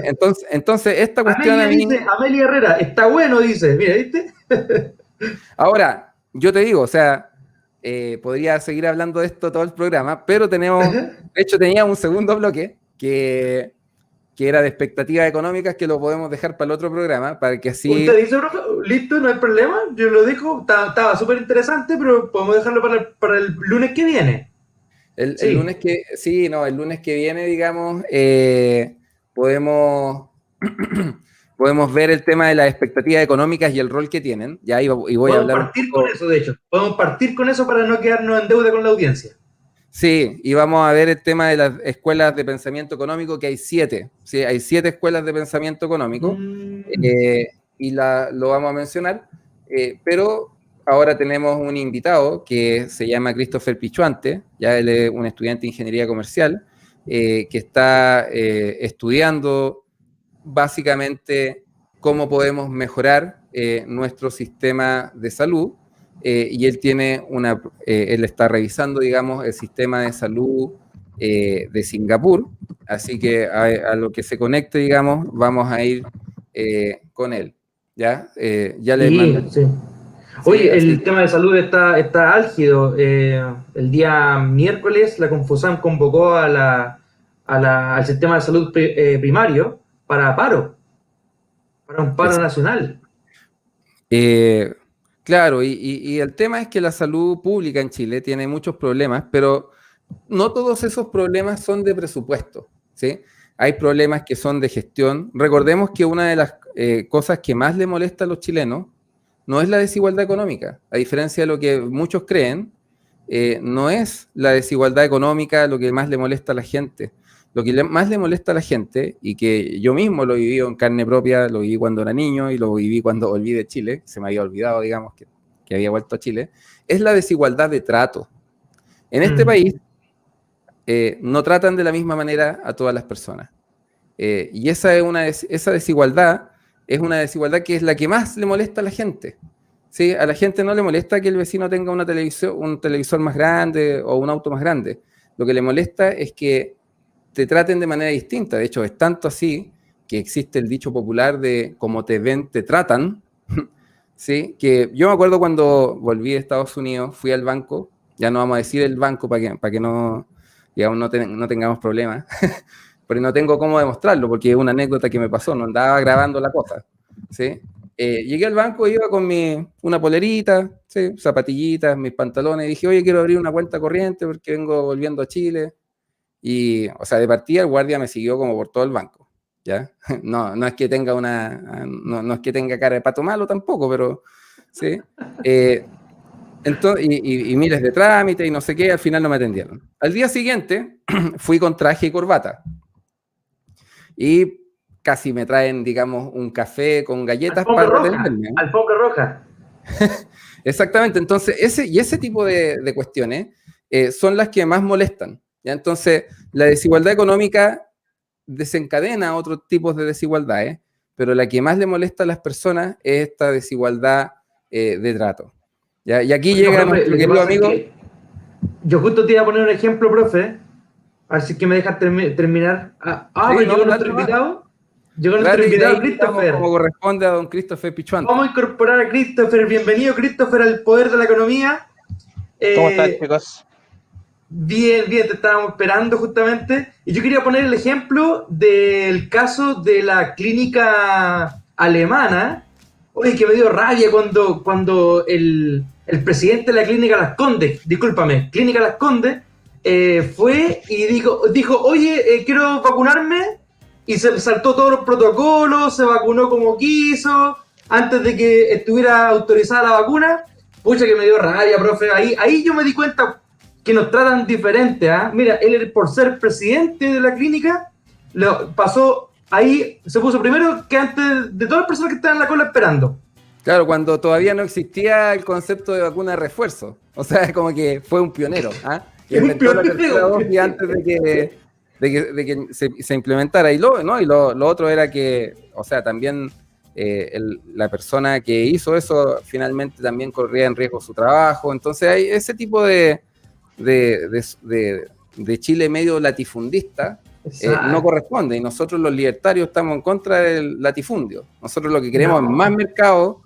entonces esta cuestión Amelia Herrera, está bueno, dice, mira, ¿viste? Ahora, yo te digo, o sea, podría seguir hablando de esto todo el programa, pero de hecho tenía un segundo bloque que era de expectativas económicas, que lo podemos dejar para el otro programa, para que así... ¿Usted dice, profe? Listo, no hay problema, yo lo dejo, estaba súper interesante, pero podemos dejarlo para el lunes que viene. El lunes que viene, digamos, podemos ver el tema de las expectativas económicas y el rol que tienen. Ya, y voy a hablar partir con eso, de hecho. Podemos partir con eso para no quedarnos en deuda con la audiencia. Sí, y vamos a ver el tema de las escuelas de pensamiento económico, que hay 7. Sí, hay 7 escuelas de pensamiento económico, y lo vamos a mencionar. Pero ahora tenemos un invitado que se llama Christopher Pichuante, ya él es un estudiante de ingeniería comercial, que está estudiando básicamente cómo podemos mejorar nuestro sistema de salud, y él tiene él está revisando, digamos, el sistema de salud de Singapur, así que a lo que se conecte, digamos, vamos a ir con él, ¿ya? Ya le mandé. Sí. Oye, el tema de salud está álgido. El día miércoles la Confusam convocó al sistema de salud primario para un paro nacional. Claro, y el tema es que la salud pública en Chile tiene muchos problemas, pero no todos esos problemas son de presupuesto, ¿sí? Hay problemas que son de gestión. Recordemos que una de las cosas que más le molesta a los chilenos no es la desigualdad económica. A diferencia de lo que muchos creen, no es la desigualdad económica lo que más le molesta a la gente. Lo que más le molesta a la gente, y que yo mismo lo viví en carne propia, lo viví cuando era niño y lo viví cuando volví de Chile, se me había olvidado, digamos, que había vuelto a Chile, es la desigualdad de trato. En este país no tratan de la misma manera a todas las personas. Y esa desigualdad es una desigualdad que es la que más le molesta a la gente. ¿Sí? A la gente no le molesta que el vecino tenga un televisor más grande o un auto más grande. Lo que le molesta es que te traten de manera distinta. De hecho, es tanto así que existe el dicho popular de como te ven, te tratan. ¿Sí? Que yo me acuerdo cuando volví de Estados Unidos, fui al banco, ya no vamos a decir el banco para que no, digamos, no tengamos problemas, pero no tengo cómo demostrarlo, porque es una anécdota que me pasó, no andaba grabando la cosa. ¿Sí? Llegué al banco, iba con una polerita, ¿sí? Zapatillitas, mis pantalones, y dije, oye, quiero abrir una cuenta corriente porque vengo volviendo a Chile. Y, o sea, de partida el guardia me siguió como por todo el banco, ¿ya? No es que tenga no es que tenga cara de pato malo tampoco, pero, ¿sí? Entonces, y miles de trámites y no sé qué, al final no me atendieron. Al día siguiente fui con traje y corbata. Y casi me traen, digamos, un café con galletas para atenderme. Alfombra roja. Exactamente, entonces ese tipo de cuestiones son las que más molestan. ¿Ya? Entonces, la desigualdad económica desencadena otros tipos de desigualdades, pero la que más le molesta a las personas es esta desigualdad de trato. ¿Ya? Y aquí llega nuestro querido amigo. Yo justo te iba a poner un ejemplo, profe. A ver si es que me dejas terminar. Llegó nuestro invitado. Llegó nuestro invitado, Christopher. Como corresponde a don Christopher Pichuante. Vamos a incorporar a Christopher. Bienvenido, Christopher, al poder de la economía. ¿Cómo están, chicos? Bien, te estábamos esperando justamente. Y yo quería poner el ejemplo del caso de la clínica alemana. Oye, que me dio rabia cuando el presidente de la clínica Las Condes, clínica Las Condes, fue y dijo, oye, quiero vacunarme, y se saltó todos los protocolos, se vacunó como quiso, antes de que estuviera autorizada la vacuna. Pucha que me dio rabia, profe. Ahí yo me di cuenta que nos tratan diferente, ¿eh? Mira, él por ser presidente de la clínica, lo pasó ahí, se puso primero que antes de todas las personas que estaban en la cola esperando. Claro, cuando todavía no existía el concepto de vacuna de refuerzo. O sea, como que fue un pionero. ¿Ah? Y inventó la tercera dosis antes de que se implementara. Y lo otro era que, o sea, también la persona que hizo eso finalmente también corría en riesgo su trabajo. Entonces hay ese tipo de Chile medio latifundista. No corresponde, y nosotros los libertarios estamos en contra del latifundio. Nosotros lo que queremos es más mercado.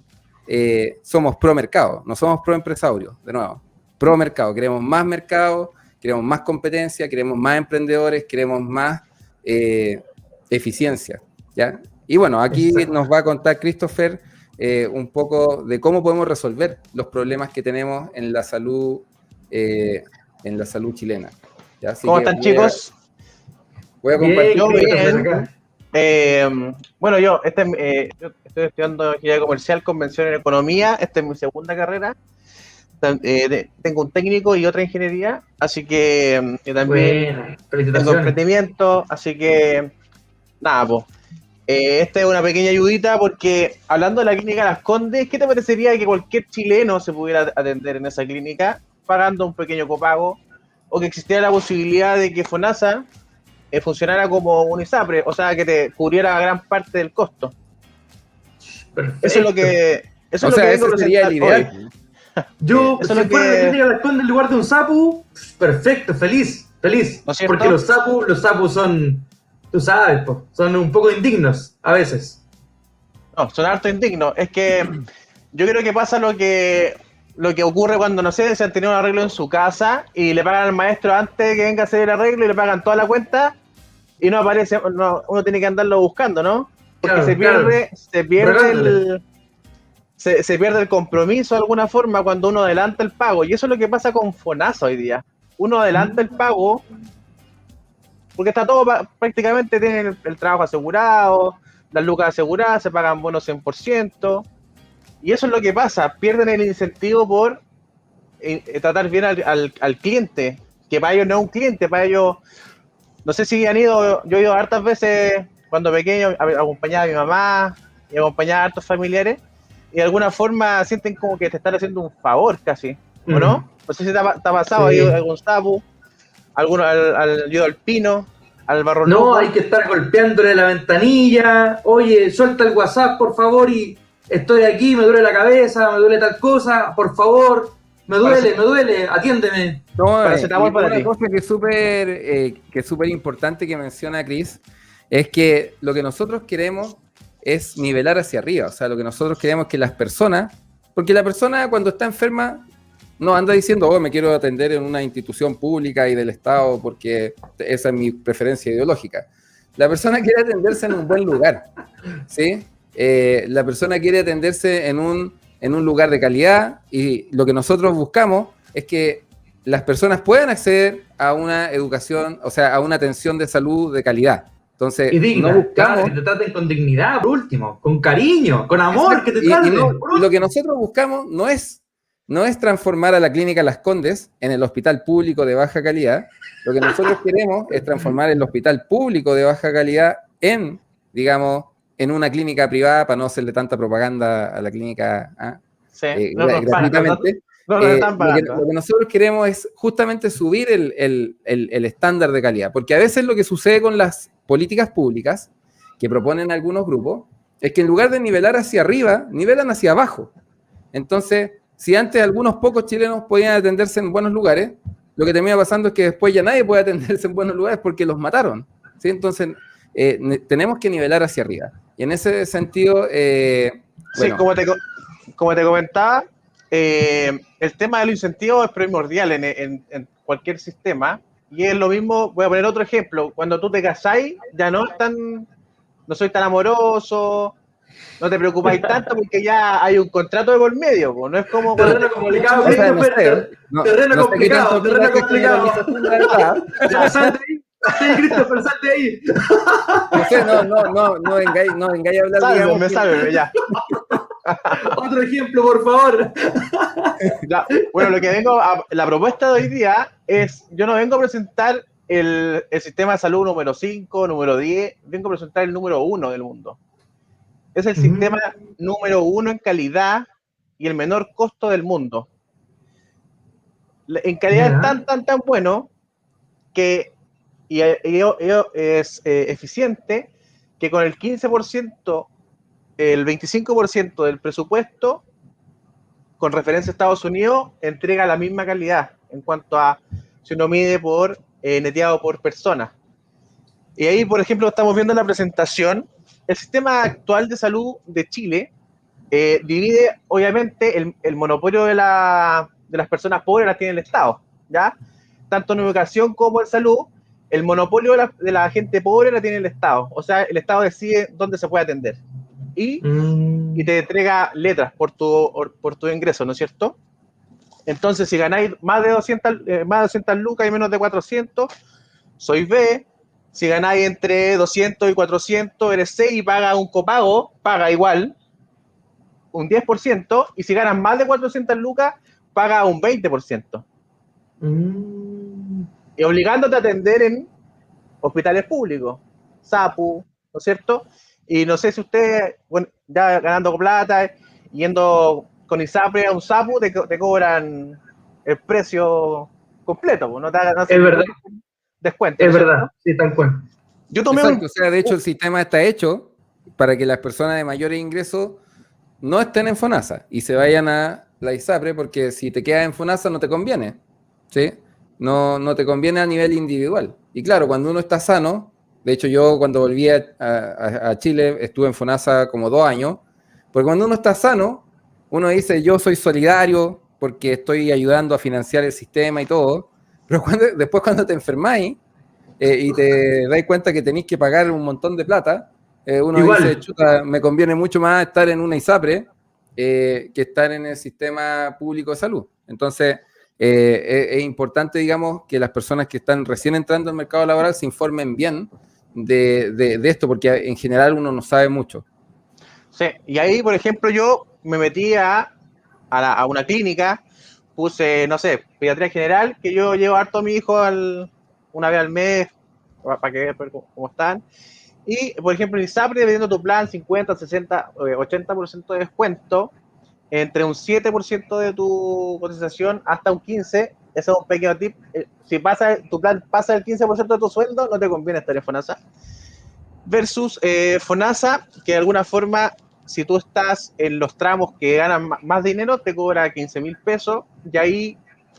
Somos pro mercado, no somos pro empresarios, de nuevo, pro mercado. Queremos más mercado, queremos más competencia, queremos más emprendedores, queremos más eficiencia, ¿ya? Y bueno, aquí nos va a contar Christopher un poco de cómo podemos resolver los problemas que tenemos en la salud chilena, ¿ya? Así ¿cómo están, chicos? Voy a compartir. Bueno, yo estoy estudiando ingeniería comercial, convención en economía. Esta es mi segunda carrera. Tengo un técnico y otra ingeniería, así que también tengo emprendimiento, así que nada, pues. Esta es una pequeña ayudita porque hablando de la clínica Las Condes, ¿qué te parecería que cualquier chileno se pudiera atender en esa clínica pagando un pequeño copago, o que existiera la posibilidad de que FONASA funcionara como un ISAPRE, o sea, que te cubriera gran parte del costo? Perfecto. Eso es lo que ese sería el ideal. Yo, si fuera la clínica Las Condes en lugar de un sapu, perfecto, feliz. ¿No, porque los sapus son, tú sabes, son un poco indignos a veces. No, son harto indignos. Es que yo creo que pasa lo que ocurre cuando, no sé, se han tenido un arreglo en su casa y le pagan al maestro antes que venga a hacer el arreglo y le pagan toda la cuenta y no aparece, uno tiene que andarlo buscando, ¿no? Porque claro, se pierde el compromiso de alguna forma cuando uno adelanta el pago, y eso es lo que pasa con FONASA hoy día. Uno adelanta el pago porque está todo, prácticamente tiene el trabajo asegurado, las lucas aseguradas, se pagan bonos 100%, y eso es lo que pasa, pierden el incentivo por tratar bien al cliente, que para ellos no es un cliente, para ellos, no sé si han ido, yo he ido hartas veces cuando pequeño, acompañaba a mi mamá y acompañaba a hartos familiares, y de alguna forma sienten como que te están haciendo un favor casi, ¿o no? No sé si te ha pasado, sí. Hay algún sapu, alguno al Yodo Alpino, al Barro Loco. No, hay que estar golpeándole la ventanilla, oye, suelta el WhatsApp, por favor, y estoy aquí, me duele la cabeza, me duele tal cosa, por favor, me duele, atiéndeme. No, una cosa que es súper importante que menciona Chris, es que lo que nosotros queremos es nivelar hacia arriba. O sea, lo que nosotros queremos es que las personas, porque la persona cuando está enferma no anda diciendo, me quiero atender en una institución pública y del Estado porque esa es mi preferencia ideológica. La persona quiere atenderse en un buen lugar, ¿sí? La persona quiere atenderse en un lugar de calidad, y lo que nosotros buscamos es que las personas puedan acceder a una educación, o sea, a una atención de salud de calidad. Entonces, y digna, no buscamos, que te traten con dignidad, por último, con cariño, con amor, que te traten. Lo que nosotros buscamos no es transformar a la clínica Las Condes en el hospital público de baja calidad. Lo que nosotros queremos es transformar el hospital público de baja calidad en, digamos, en una clínica privada, para no hacerle tanta propaganda a la clínica gratuitamente. Lo que nosotros queremos es justamente subir el estándar de calidad, porque a veces lo que sucede con las políticas públicas que proponen algunos grupos es que en lugar de nivelar hacia arriba, nivelan hacia abajo. Entonces, si antes algunos pocos chilenos podían atenderse en buenos lugares, lo que termina pasando es que después ya nadie puede atenderse en buenos lugares porque los mataron, ¿sí? Entonces, tenemos que nivelar hacia arriba. Y en ese sentido... sí, como te comentaba, el tema de los incentivos es primordial en cualquier sistema, y es lo mismo. Voy a poner otro ejemplo: cuando tú te casáis, ya no soy tan amoroso, no te preocupáis tanto porque ya hay un contrato de por medio, no es como... Terreno complicado, terreno complicado. Christopher, sal de ahí. No sé, no vengáis a hablar, Salve, digamos, me salve, ya. Otro ejemplo, por favor. Bueno, la propuesta de hoy día es, yo no vengo a presentar el sistema de salud número 5, número 10, vengo a presentar el número 1 del mundo. Es el sistema número 1 en calidad y el menor costo del mundo. En calidad es tan bueno que es eficiente que con el 15%, el 25% del presupuesto, con referencia a Estados Unidos, entrega la misma calidad en cuanto a si uno mide por neteado por persona. Y ahí, por ejemplo, estamos viendo la presentación. El sistema actual de salud de Chile divide, obviamente, el monopolio de las personas pobres la tiene el Estado, ¿ya? Tanto en educación como en salud, el monopolio de la gente pobre la tiene el Estado. O sea, el Estado decide dónde se puede atender. Y te entrega letras por tu ingreso, ¿no es cierto? Entonces, si ganáis más de 200 lucas y menos de 400, soy B. Si ganáis entre 200 y 400, eres C y paga un copago, paga igual, un 10%, y si ganas más de 400 lucas, paga un 20%. Y obligándote a atender en hospitales públicos, SAPU, ¿no es cierto? Y no sé si usted, bueno, ya ganando plata, yendo con ISAPRE a un SAPU, te cobran el precio completo, no te hagan Es verdad. Descuento. Es verdad, sí, tal cual. Yo tomé Exacto, o sea, de hecho el sistema está hecho para que las personas de mayores ingresos no estén en FONASA y se vayan a la ISAPRE, porque si te quedas en FONASA no te conviene, ¿sí? No te conviene a nivel individual. Y claro, cuando uno está sano, de hecho yo cuando volví a Chile estuve en FONASA como 2 años, porque cuando uno está sano, uno dice yo soy solidario porque estoy ayudando a financiar el sistema y todo, pero después cuando te enfermáis y te das cuenta que tenéis que pagar un montón de plata, uno Igual. Dice, chuta, me conviene mucho más estar en una ISAPRE que estar en el sistema público de salud. Entonces, es importante, digamos, que las personas que están recién entrando al mercado laboral se informen bien de esto, porque en general uno no sabe mucho. Sí, y ahí, por ejemplo, yo me metí a una clínica, puse, no sé, pediatría general, que yo llevo harto a mi hijo una vez al mes para que vean cómo están. Y, por ejemplo, en ISAPRE, dependiendo de tu plan, 50, 60, 80% de descuento, entre un 7% de tu cotización hasta un 15%, ese es un pequeño tip. Si tu plan pasa el 15% de tu sueldo, no te conviene estar en FONASA. Versus FONASA, que de alguna forma, si tú estás en los tramos que ganan más dinero, te cobra 15.000 pesos, y ahí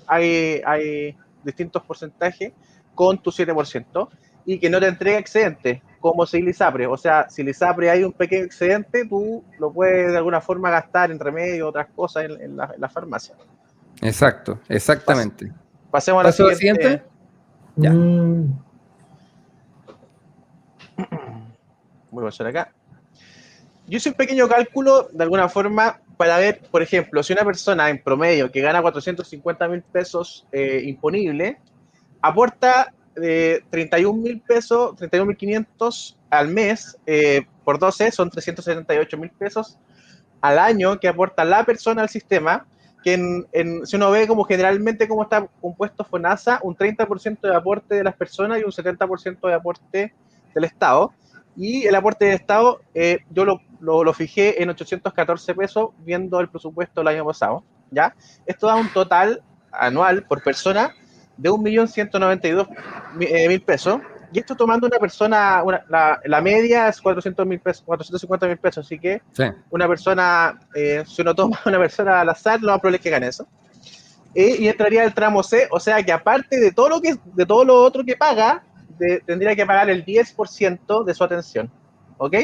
hay distintos porcentajes con tu 7%, y que no te entrega excedente, como si ISAPRE. O sea, si ISAPRE hay un pequeño excedente, tú lo puedes de alguna forma gastar en remedio, otras cosas en la farmacia. Exacto, exactamente. Pasemos a la siguiente. Ya. Voy a pasar acá. Yo hice un pequeño cálculo, de alguna forma, para ver, por ejemplo, si una persona en promedio que gana 450.000 pesos imponible, aporta 31.000 pesos, 31.500 al mes, por 12 son 378.000 pesos al año que aporta la persona al sistema, que si uno ve como generalmente cómo está compuesto FONASA, un 30% de aporte de las personas y un 70% de aporte del Estado. Y el aporte del Estado yo lo fijé en 814 pesos viendo el presupuesto del año pasado, ¿ya? Esto da un total anual por persona de 1.192.000 pesos, y esto tomando una persona, la media es 400.000 pesos, 450.000 pesos, así que sí. Una persona, si uno toma una persona al azar, lo más probable es que gane eso. Y entraría el tramo C, o sea que aparte de todo lo otro que paga, tendría que pagar el 10% de su atención, ¿ok?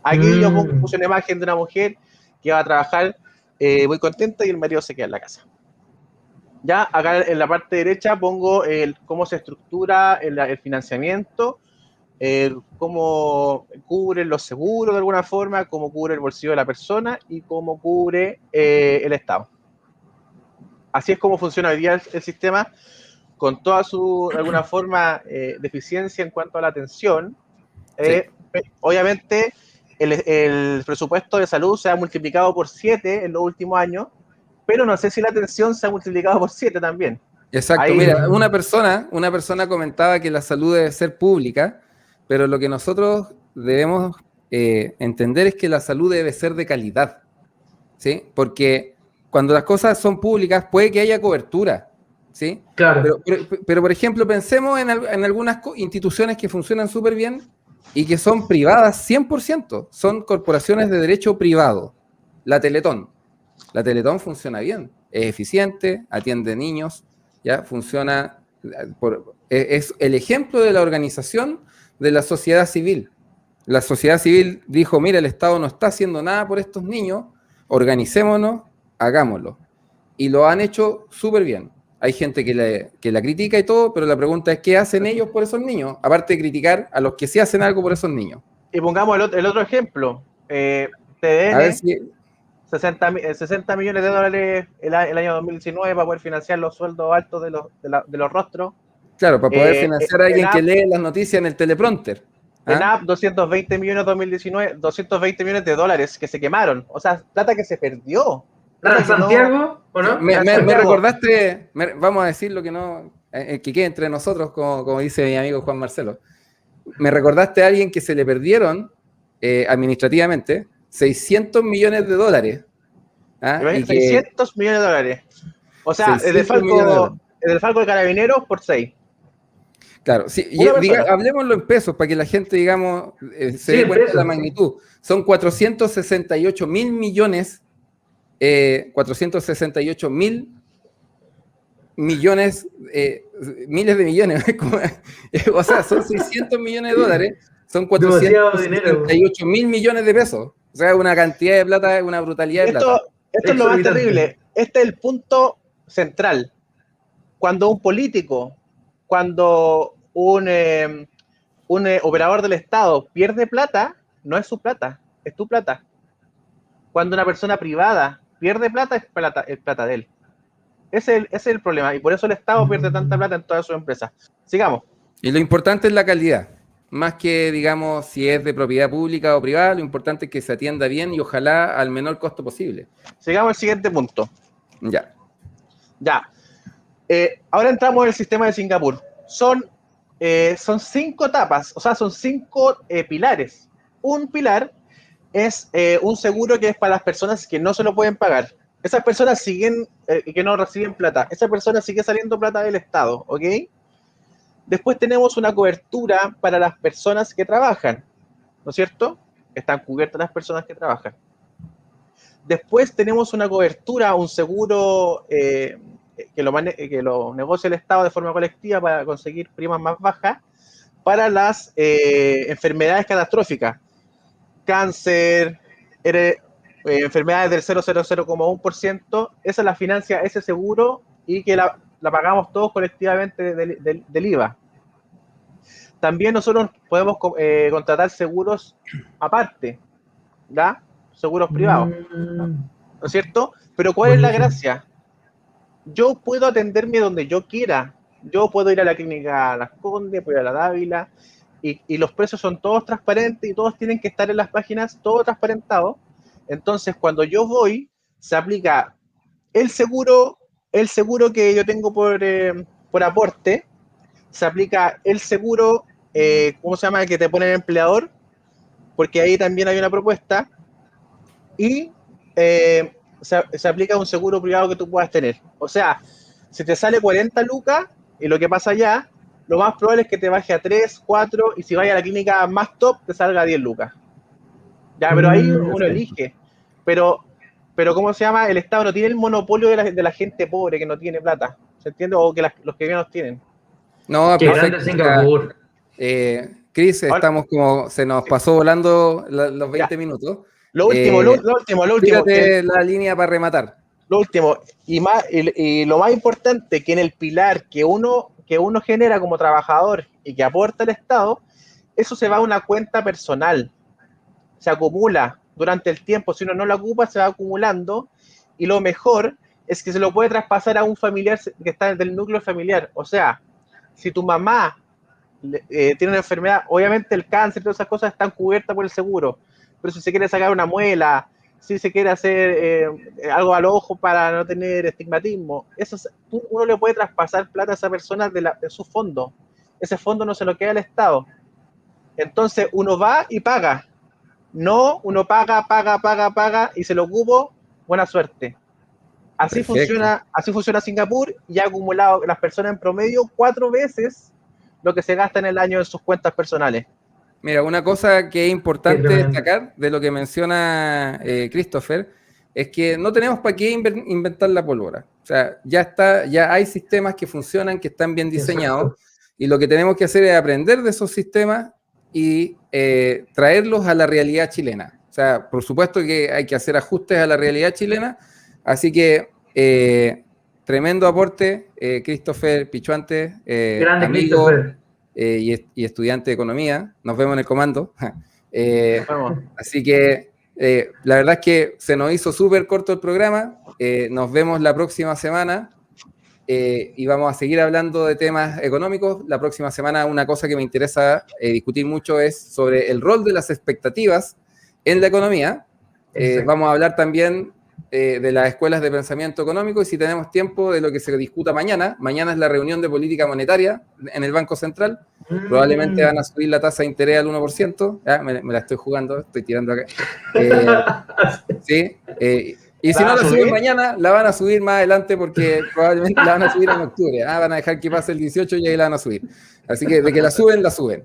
Aquí yo puse una imagen de una mujer que va a trabajar muy contenta y el marido se queda en la casa. Ya acá en la parte derecha pongo cómo se estructura el financiamiento, cómo cubre los seguros de alguna forma, cómo cubre el bolsillo de la persona y cómo cubre el Estado. Así es como funciona hoy día el sistema. con toda su, de alguna forma, deficiencia en cuanto a la atención, obviamente el presupuesto de salud se ha multiplicado por 7 en los últimos años, pero no sé si la atención se ha multiplicado por 7 también. Exacto, Ahí, mira, una persona comentaba que la salud debe ser pública, pero lo que nosotros debemos entender es que la salud debe ser de calidad, ¿sí? Porque cuando las cosas son públicas puede que haya cobertura, ¿sí? Claro. Pero por ejemplo, pensemos en algunas instituciones que funcionan súper bien y que son privadas 100%, son corporaciones de derecho privado. La Teletón funciona bien, es eficiente, atiende niños, ya funciona, es el ejemplo de la organización de la sociedad civil. La sociedad civil dijo, mira, el Estado no está haciendo nada por estos niños, organicémonos, hagámoslo. Y lo han hecho súper bien. Hay gente que la critica y todo, pero la pregunta es, ¿qué hacen ellos por esos niños? Aparte de criticar a los que sí hacen algo por esos niños. y pongamos el otro ejemplo, A ver TVN, si... 60 millones de dólares el año 2019 para poder financiar los sueldos altos de los rostros. Claro, para poder financiar a alguien que lee las noticias en el teleprompter. En App, 220 millones 2019, 220 millones de dólares que se quemaron. O sea, plata que se perdió. ¿Plata Santiago o no? Me recordaste, vamos a decir lo que no, que quede entre nosotros, como dice mi amigo Juan Marcelo. Me recordaste a alguien que se le perdieron administrativamente 600 millones de dólares. Y 600 millones de dólares. O sea, el Falco de Carabineros por 6. Claro, sí, hablemoslo en pesos para que la gente, digamos, se dé cuenta de la magnitud. Son 468 mil millones, 468 mil millones, miles de millones, o sea, son 600 millones de dólares, son 468 mil millones de pesos. O sea, una cantidad de plata, una brutalidad de plata. Esto es lo más terrible. Este es el punto central. Cuando un político, cuando un operador del Estado pierde plata, no es su plata, es tu plata. Cuando una persona privada pierde plata, es plata de él. Ese es el problema. Y por eso el Estado pierde tanta plata en todas sus empresas. Sigamos. Y lo importante es la calidad. Más que, digamos, si es de propiedad pública o privada, lo importante es que se atienda bien y ojalá al menor costo posible. Sigamos al siguiente punto. Ya. Ahora entramos en el sistema de Singapur. Son 5 etapas, o sea, son 5 pilares. Un pilar es un seguro que es para las personas que no se lo pueden pagar. Esas personas siguen, que no reciben plata. Esa persona sigue saliendo plata del Estado, ¿ok? Después tenemos una cobertura para las personas que trabajan, ¿no es cierto? Están cubiertas las personas que trabajan. Después tenemos una cobertura, un seguro que lo negocia el Estado de forma colectiva para conseguir primas más bajas para las enfermedades catastróficas. Cáncer, enfermedades del 0,001%, esa la financia ese seguro y que la pagamos todos colectivamente del IVA. También nosotros podemos contratar seguros aparte, ¿ya? Seguros privados, ¿no es cierto? Pero ¿cuál es la gracia? Yo puedo atenderme donde yo quiera. Yo puedo ir a la clínica Las Condes, puedo ir a la Dávila, y los precios son todos transparentes y todos tienen que estar en las páginas, todo transparentado. Entonces, cuando yo voy, se aplica el seguro que yo tengo por aporte, se aplica el seguro, ¿cómo se llama? Que te pone el empleador, porque ahí también hay una propuesta, y se aplica un seguro privado que tú puedas tener. O sea, si te sale 40 lucas, y lo que pasa allá, lo más probable es que te baje a 3, 4, y si vayas a la clínica más top, te salga a 10 lucas. Ya, pero ahí uno elige. Pero ¿cómo se llama? El Estado no tiene el monopolio de la gente pobre que no tiene plata. ¿Se entiende? O que los que menos tienen. No, qué grande Singapur. Cris, estamos como, se nos pasó volando los 20 minutos. Lo último. Tírate la línea para rematar. Lo último, y lo más importante, que en el pilar que uno genera como trabajador y que aporta el Estado, eso se va a una cuenta personal. Se acumula durante el tiempo. Si uno no la ocupa, se va acumulando. Y lo mejor es que se lo puede traspasar a un familiar que está del núcleo familiar. O sea, si tu mamá tiene una enfermedad, obviamente el cáncer y todas esas cosas están cubiertas por el seguro, pero si se quiere sacar una muela, si se quiere hacer algo al ojo para no tener estigmatismo, uno le puede traspasar plata a esa persona de su fondo. Ese fondo no se lo queda al Estado. Entonces uno va y paga. No, uno paga y se lo ocupo, buena suerte. Así funciona Singapur, y ha acumulado las personas en promedio 4 veces lo que se gasta en el año en sus cuentas personales. Mira, una cosa que es importante destacar de lo que menciona Christopher es que no tenemos para qué inventar la pólvora. O sea, ya hay sistemas que funcionan, que están bien diseñados, y lo que tenemos que hacer es aprender de esos sistemas y traerlos a la realidad chilena. O sea, por supuesto que hay que hacer ajustes a la realidad chilena, así que tremendo aporte, Christopher Pichuante, grande amigo Christopher. Y estudiante de economía. Nos vemos en el comando. Así que la verdad es que se nos hizo súper corto el programa. Nos vemos la próxima semana y vamos a seguir hablando de temas económicos. La próxima semana una cosa que me interesa discutir mucho es sobre el rol de las expectativas en la economía. Vamos a hablar también de las escuelas de pensamiento económico y, si tenemos tiempo, de lo que se discuta mañana. Mañana es la reunión de política monetaria en el Banco Central. Probablemente van a subir la tasa de interés al 1%. Me la estoy jugando, estoy tirando acá. Sí. Y si no la suben mañana, la van a subir más adelante, porque probablemente la van a subir en octubre. Van a dejar que pase el 18 y ahí la van a subir. Así que de que la suben, la suben.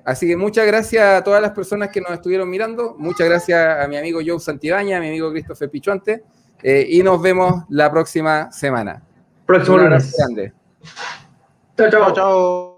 Así que muchas gracias a todas las personas que nos estuvieron mirando. Muchas gracias a mi amigo Joe Santibáñez, a mi amigo Christopher Pichuante, y nos vemos la próxima semana. Próximo lunes. Grande. Chao, chao. Chao.